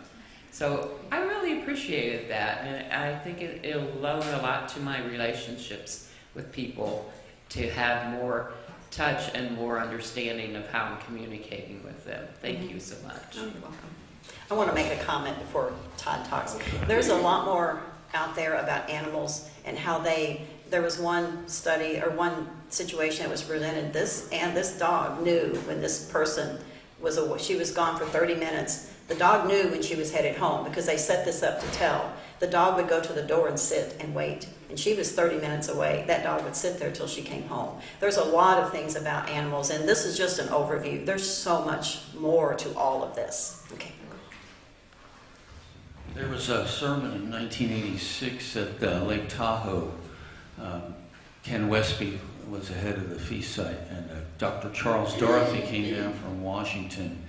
So I really appreciated that, and I think it'll loan a lot to my relationships with people to have more touch and more understanding of how I'm communicating with them. Thank you so much. Oh, you're welcome. I want to make a comment before Todd talks. There's a lot more out there about animals and how there was one study or one situation that was presented, this dog knew when this person she was gone for 30 minutes. The dog knew when she was headed home, because they set this up to tell. The dog would go to the door and sit and wait. And she was 30 minutes away. That dog would sit there till she came home. There's a lot of things about animals, and this is just an overview. There's so much more to all of this. Okay. There was a sermon in 1986 at Lake Tahoe. Ken Westby was the head of the feast site, and Dr. Charles Dorothy came down from Washington,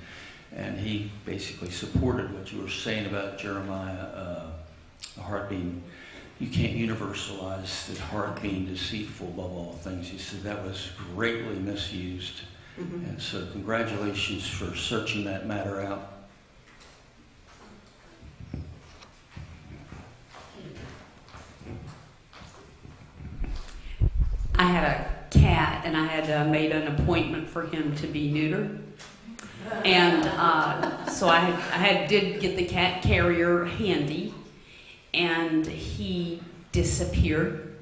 and he basically supported what you were saying about Jeremiah, the heart being, you can't universalize the heart being deceitful above all things. He said that was greatly misused. Mm-hmm. And so congratulations for searching that matter out. I had a cat, and I had made an appointment for him to be neutered. And so I did get the cat carrier handy, and he disappeared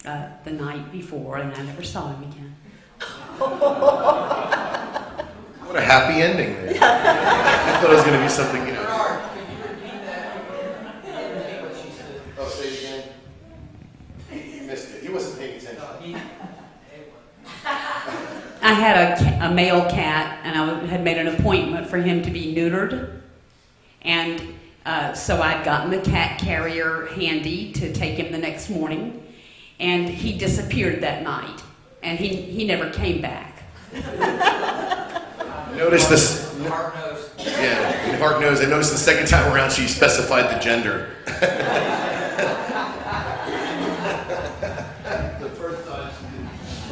the night before, and I never saw him again. What a happy ending there. I thought it was going to be something, you know. Oh, say it again. You missed it. He wasn't paying attention. I had a male cat, and I had made an appointment for him to be neutered. And so I'd gotten the cat carrier handy to take him the next morning. And he disappeared that night. And he never came back. Notice this. Hard nose. Yeah, hard nose. I noticed the second time around she specified the gender. The first time she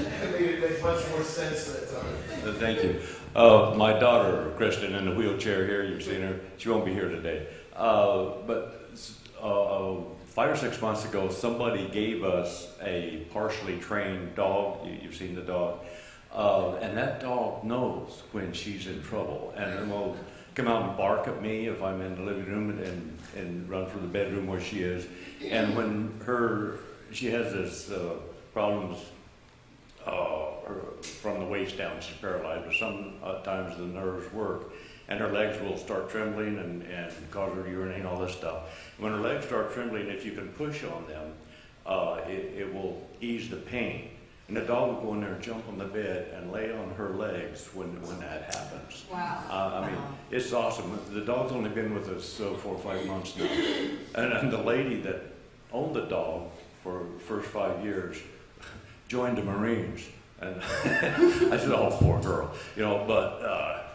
didn't. It makes much more sense that time. Thank you. My daughter, Kristen, in the wheelchair here, you've seen her. She won't be here today. But 5 or 6 months ago, somebody gave us a partially trained dog. You've seen the dog. And that dog knows when she's in trouble, and will come out and bark at me if I'm in the living room and run for the bedroom where she is. And when she has this problems from the waist down, she's paralyzed, but sometimes the nerves work, and her legs will start trembling and cause her to urinate and all this stuff. When her legs start trembling, if you can push on them, it will ease the pain. And the dog will go in there and jump on the bed and lay on her legs when that happens. Wow. I mean, it's awesome. The dog's only been with us 4 or 5 months now. And the lady that owned the dog for the first 5 years joined the Marines. And I said, oh, poor girl. You know, but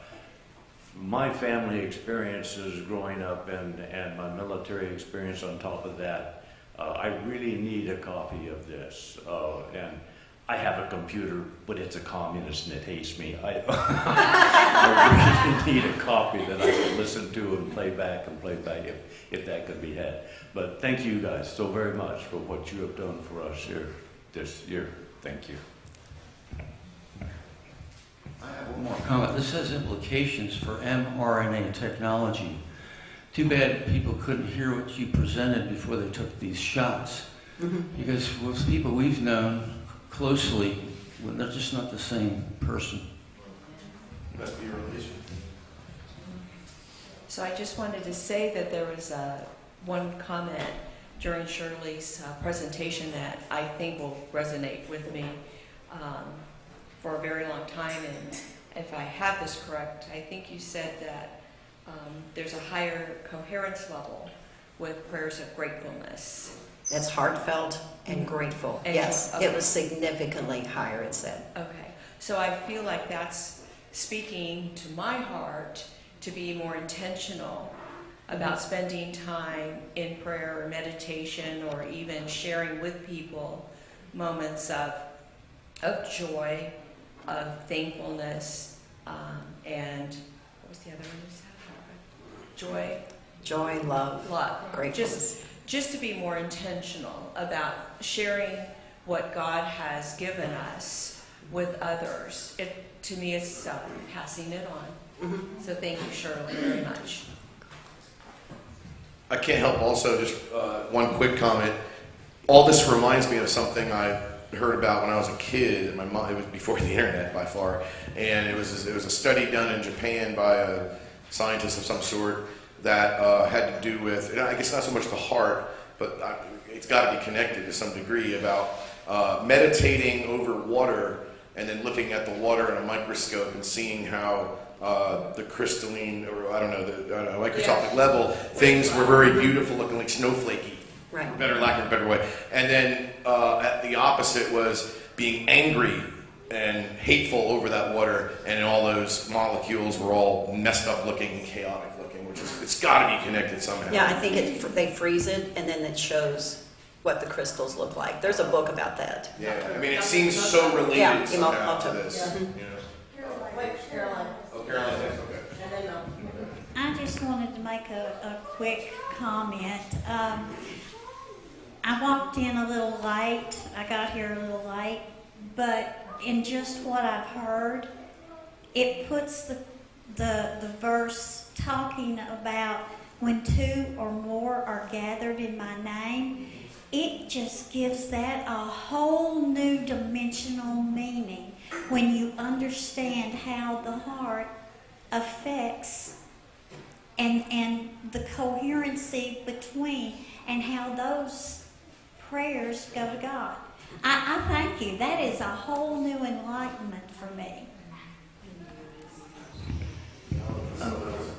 my family experiences growing up and my military experience on top of that, I really need a copy of this. And I have a computer, but it's a communist and it hates me. I really need a copy that I can listen to and play back if that could be had. But thank you guys so very much for what you have done for us here this year. Thank you. I have one more comment. This has implications for mRNA technology. Too bad people couldn't hear what you presented before they took these shots. Because with people we've known closely, well, they're just not the same person. Must be your religion. So I just wanted to say that there was one comment during Shirley's presentation that I think will resonate with me for a very long time. And if I have this correct, I think you said that there's a higher coherence level with prayers of gratefulness. That's heartfelt and grateful. And Yes, okay. it was significantly higher, it said. Okay, so I feel like that's speaking to my heart to be more intentional about spending time in prayer or meditation or even sharing with people moments of joy, of thankfulness, and what was the other one you said? Joy, Joy, love, love. gratefulness. Just to be more intentional about sharing what God has given us with others. To me, it's passing it on. So thank you, Shirley, very much. I can't help also just one quick comment. All this reminds me of something I heard about when I was a kid. My mom, it was before the internet by far, and it was a study done in Japan by a scientist of some sort that had to do with, and I guess not so much the heart, but it's got to be connected to some degree, about meditating over water and then looking at the water in a microscope and seeing how the crystalline, or I don't know, microscopic level, things were very beautiful looking, like snowflakey. Right. Better lack of a better way. And then at the opposite was being angry and hateful over that water, and all those molecules were all messed up looking and chaotic looking, which is, it's got to be connected somehow. Yeah, I think they freeze it and then it shows what the crystals look like. There's a book about that. Yeah, I mean, it seems so related Yeah, somehow to I'll- this. You know? Oh, Caroline, yes, okay. I just wanted to make a quick comment. I walked in a little late. I got here a little late, but in just what I've heard, it puts the verse talking about when two or more are gathered in my name. It just gives that a whole new dimensional meaning when you understand how the heart affects and the coherency between and how those prayers go to God. I thank you. That is a whole new enlightenment for me.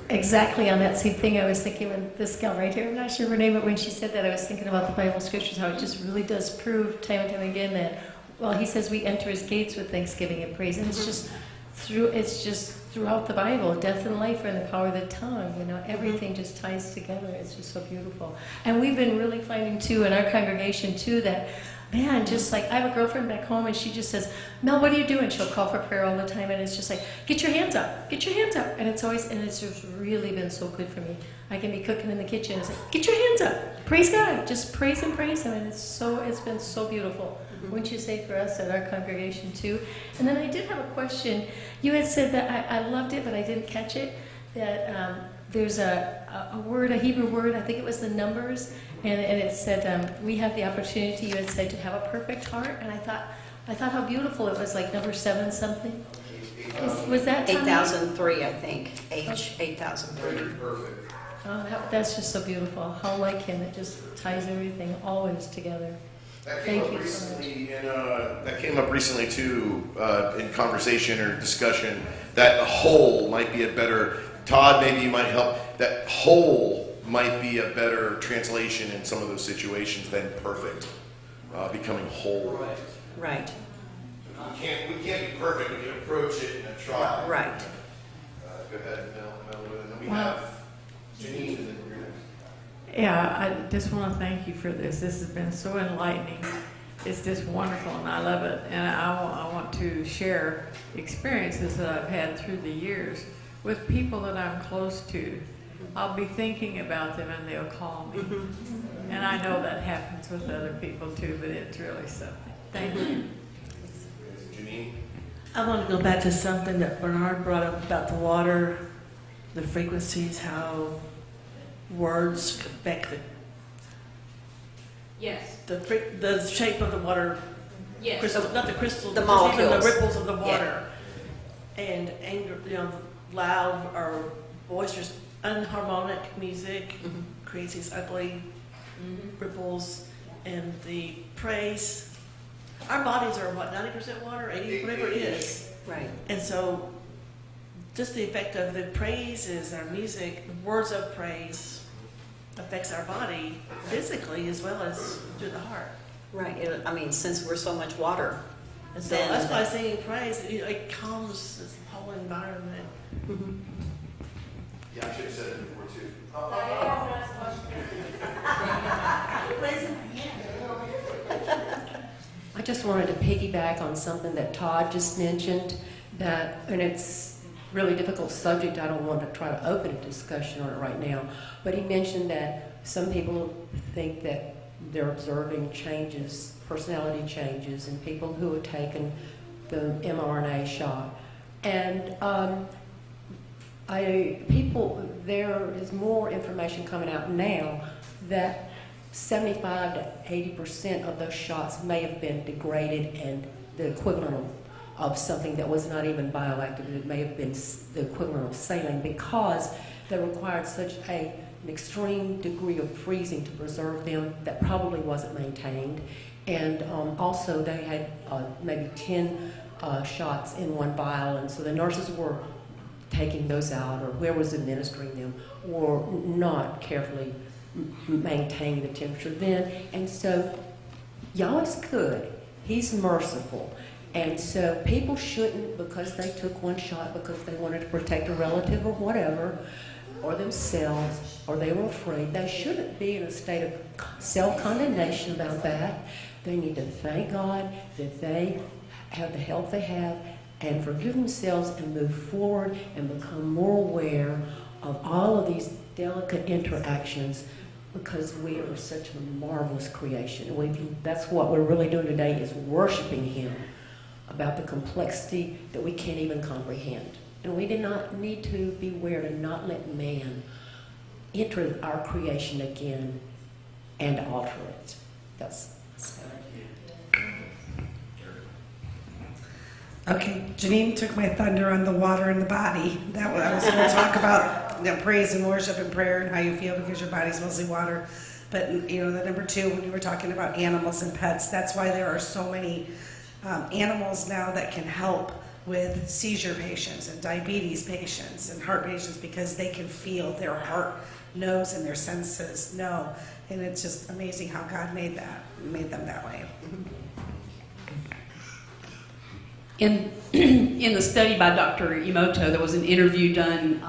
Exactly on that same thing I was thinking when this gal right here, I'm not sure her name, but when she said that I was thinking about the Bible scriptures, how it just really does prove time and time again that, well, he says we enter his gates with thanksgiving and praise, and it's just throughout the Bible, death and life are in the power of the tongue, you know, everything just ties together. It's just so beautiful. And we've been really finding too in our congregation too that, man, just like I have a girlfriend back home and she just says, Mel, what are you doing? She'll call for prayer all the time and it's just like, get your hands up, get your hands up. And it's just really been so good for me. I can be cooking in the kitchen and it's like, get your hands up, praise God, just praise and praise him. And it's been so beautiful. Wouldn't you say for us at our congregation too? And then I did have a question. You had said that I loved it, but I didn't catch it. That there's a word, a Hebrew word. I think it was the Numbers, and it said we have the opportunity. You had said to have a perfect heart, and I thought how beautiful it was, like number 7 something. Was that Tommy? 8003, I think. H 8003. Perfect. Oh, that's just so beautiful. How like him, it just ties everything always together. That came Thank up you so much. recently that came up recently too, in conversation or discussion, that whole might be a better, Todd, maybe you might help, that whole might be a better translation in some of those situations than perfect, becoming whole. Right, We can't be perfect, we can approach it and try. right. Go ahead, Mel, and then we Well- have Janine, and then you're next. Yeah, I just want to thank you for this. This has been so enlightening. It's just wonderful, and I love it. And I want to share experiences that I've had through the years with people that I'm close to. I'll be thinking about them, and they'll call me. And I know that happens with other people too, but it's really something. Thank you. Janine? I want to go back to something that Bernard brought up about the water, the frequencies, how words affect Yes, the shape of the water, yes. crystal, not the crystals, The but just even the molecules. ripples of the Yeah. water. And anger, loud or boisterous, unharmonic music creates these ugly ripples. And the praise, our bodies are what, 90% water, 80, whatever it is. Right. And so, just the effect of the praises, our music, the words of praise affects our body physically as well as through the heart. Right, I mean, since we're so much water. And so Then- that's why singing praise, it calms this whole environment. Yeah, I should have said it before too. I just wanted to piggyback on something that Todd just mentioned, and it's a really difficult subject. I don't want to try to open a discussion on it right now, but he mentioned that some people think that they're observing changes, personality changes in people who have taken the mRNA shot. And there is more information coming out now that 75 to 80% of those shots may have been degraded and the equivalent of something that was not even bioactive. It may have been the equivalent of saline because they required such an extreme degree of freezing to preserve them that probably wasn't maintained. And also they had maybe 10 shots in one vial, and so the nurses were taking those out, or whoever was administering them, or not carefully maintaining the temperature then. And so Yah is good. He's merciful. And so people shouldn't, because they took one shot because they wanted to protect a relative or whatever, or themselves, or they were afraid, they shouldn't be in a state of self-condemnation about that. They need to thank God that they have the health they have and forgive themselves and move forward and become more aware of all of these delicate interactions, because we are such a marvelous creation. That's what we're really doing today, is worshiping Him about the complexity that we can't even comprehend. And we do not need to beware to not let man enter our creation again and alter it. That's Okay, Janine took my thunder on the water and the body. That I was going to talk about praise and worship and prayer and how you feel because your body's mostly water. But the number two, when you were talking about animals and pets, that's why there are so many animals now that can help with seizure patients and diabetes patients and heart patients, because they can feel, their heart knows and their senses know. And it's just amazing how God made them that way. In the study by Dr. Emoto, there was an interview done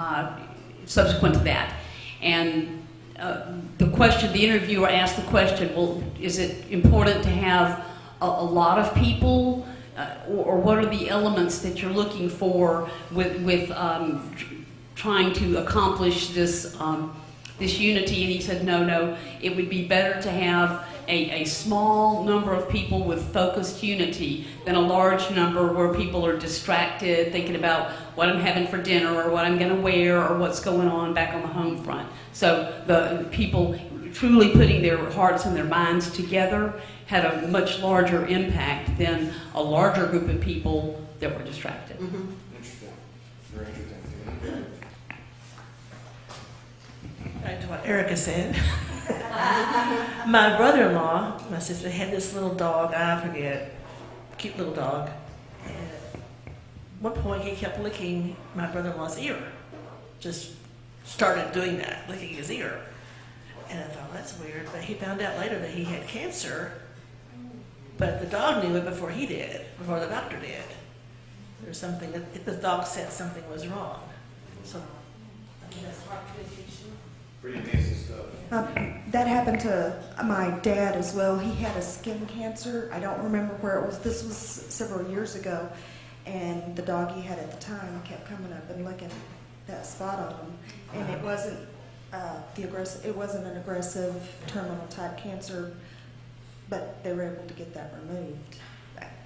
subsequent to that, and the interviewer asked the question, well, is it important to have a lot of people, or what are the elements that you're looking for with trying to accomplish this unity? And he said, no, it would be better to have a small number of people with focused unity than a large number where people are distracted, thinking about what I'm having for dinner or what I'm going to wear or what's going on back on the home front. So the people truly putting their hearts and their minds together had a much larger impact than a larger group of people that were distracted. Interesting. Very interesting. back to what Erica said. My brother-in-law, my sister, had this little dog, I forget, cute little dog. And at one point, he kept licking my brother-in-law's ear. Just started doing that, licking his ear. And I thought, that's weird. But he found out later that he had cancer, but the dog knew it before he did, before the doctor did. There's something that the dog said something was wrong. So, I mean, that's heart communication. Pretty amazing stuff. That happened to my dad as well. He had a skin cancer. I don't remember where it was. This was several years ago. And the dog he had at the time kept coming up and licking that spot on him. And it wasn't it wasn't an aggressive terminal type cancer, but they were able to get that removed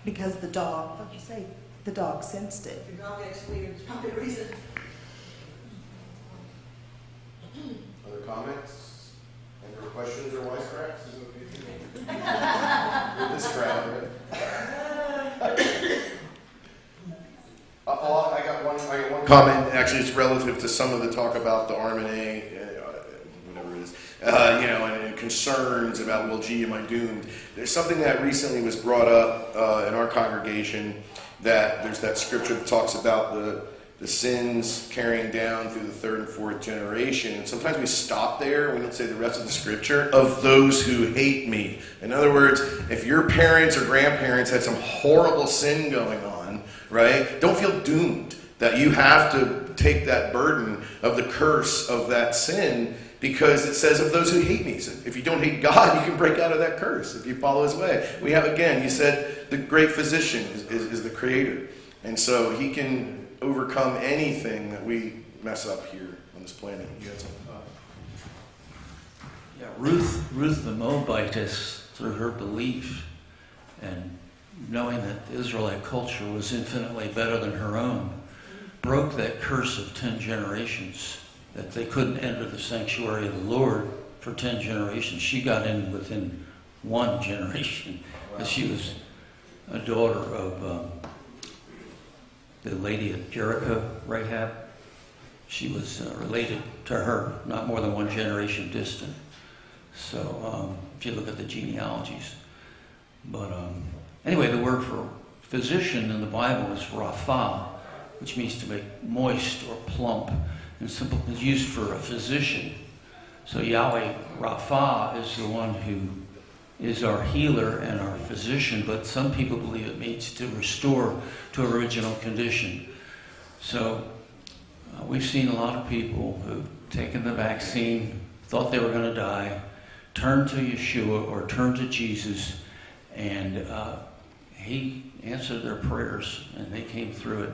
because the dog, like you say, the dog sensed it. Your dog acts weird, it's probably the reason. Other comments? Any questions or wisecracks? Is it okay? With this crowd, right? I got one comment. Actually, it's relative to some of the talk about the RMNA, whatever it is, and concerns about, well, gee, am I doomed? There's something that recently was brought up in our congregation, that there's that scripture that talks about the sins carrying down through the third and fourth generation. And sometimes we stop there, we don't say the rest of the scripture, of those who hate me. In other words, if your parents or grandparents had some horrible sin going on, right, don't feel doomed that you have to take that burden of the curse of that sin, because it says of those who hate me. So if you don't hate God, you can break out of that curse if you follow his way. We have, again, you said the great physician is the creator. And so he can overcome anything that we mess up here on this planet. You got something? Yeah, Ruth the Moabitess, through her belief and knowing that the Israelite culture was infinitely better than her own, broke that curse of 10 generations, that they couldn't enter the sanctuary of the Lord for 10 generations. She got in within 1 generation, because she was a daughter of the lady at Jericho, Rahab. She was related to her, not more than 1 generation distant. So if you look at the genealogies. But anyway, the word for physician in the Bible is rapha, which means to make moist or plump, and simple is used for a physician. So Yahweh Rapha is the one who is our healer and our physician, but some people believe it means to restore to original condition. So we've seen a lot of people who've taken the vaccine, thought they were going to die, turned to Yeshua or turned to Jesus, and he answered their prayers, and they came through it.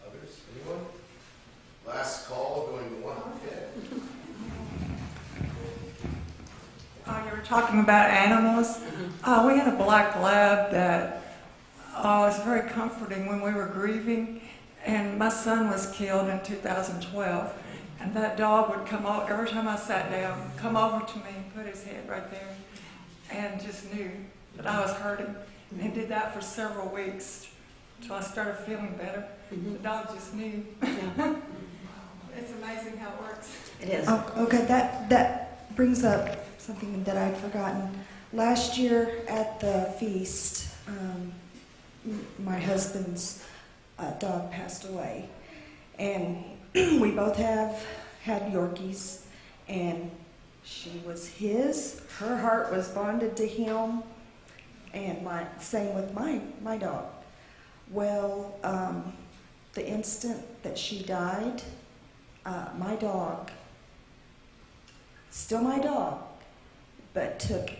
Others? Anyone? Last call, going to one. You were talking about animals. We had a black lab that was very comforting when we were grieving, and my son was killed in 2012, and that dog would come over, every time I sat down, come over to me and put his head right there, and just knew that I was hurting, and he did that for several weeks until I started feeling better. The dog just knew. It's amazing how it works. It is. Oh, okay, that brings up something that I'd forgotten. Last year at the feast, my husband's dog passed away, and we both have had Yorkies, and she was his. Her heart was bonded to him, and same with my dog. Well, the instant that she died, my dog, still my dog, but took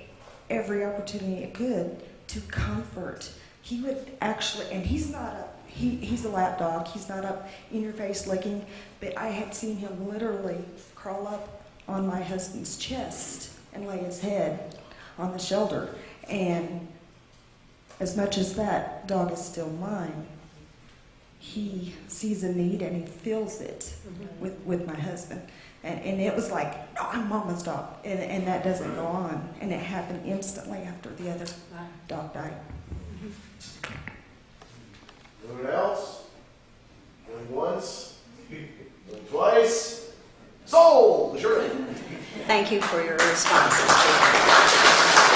every opportunity it could to comfort. He would actually, and he's not he's a lap dog, he's not up in your face licking, but I had seen him literally crawl up on my husband's chest and lay his head on the shoulder. And as much as that dog is still mine, he sees a need and he feels it with my husband. And it was like, no, I'm mama's dog. And that doesn't go on. And it happened instantly after the other dog died. Anyone else? Going once, going twice. Sold! Shirley. Thank you for your responses.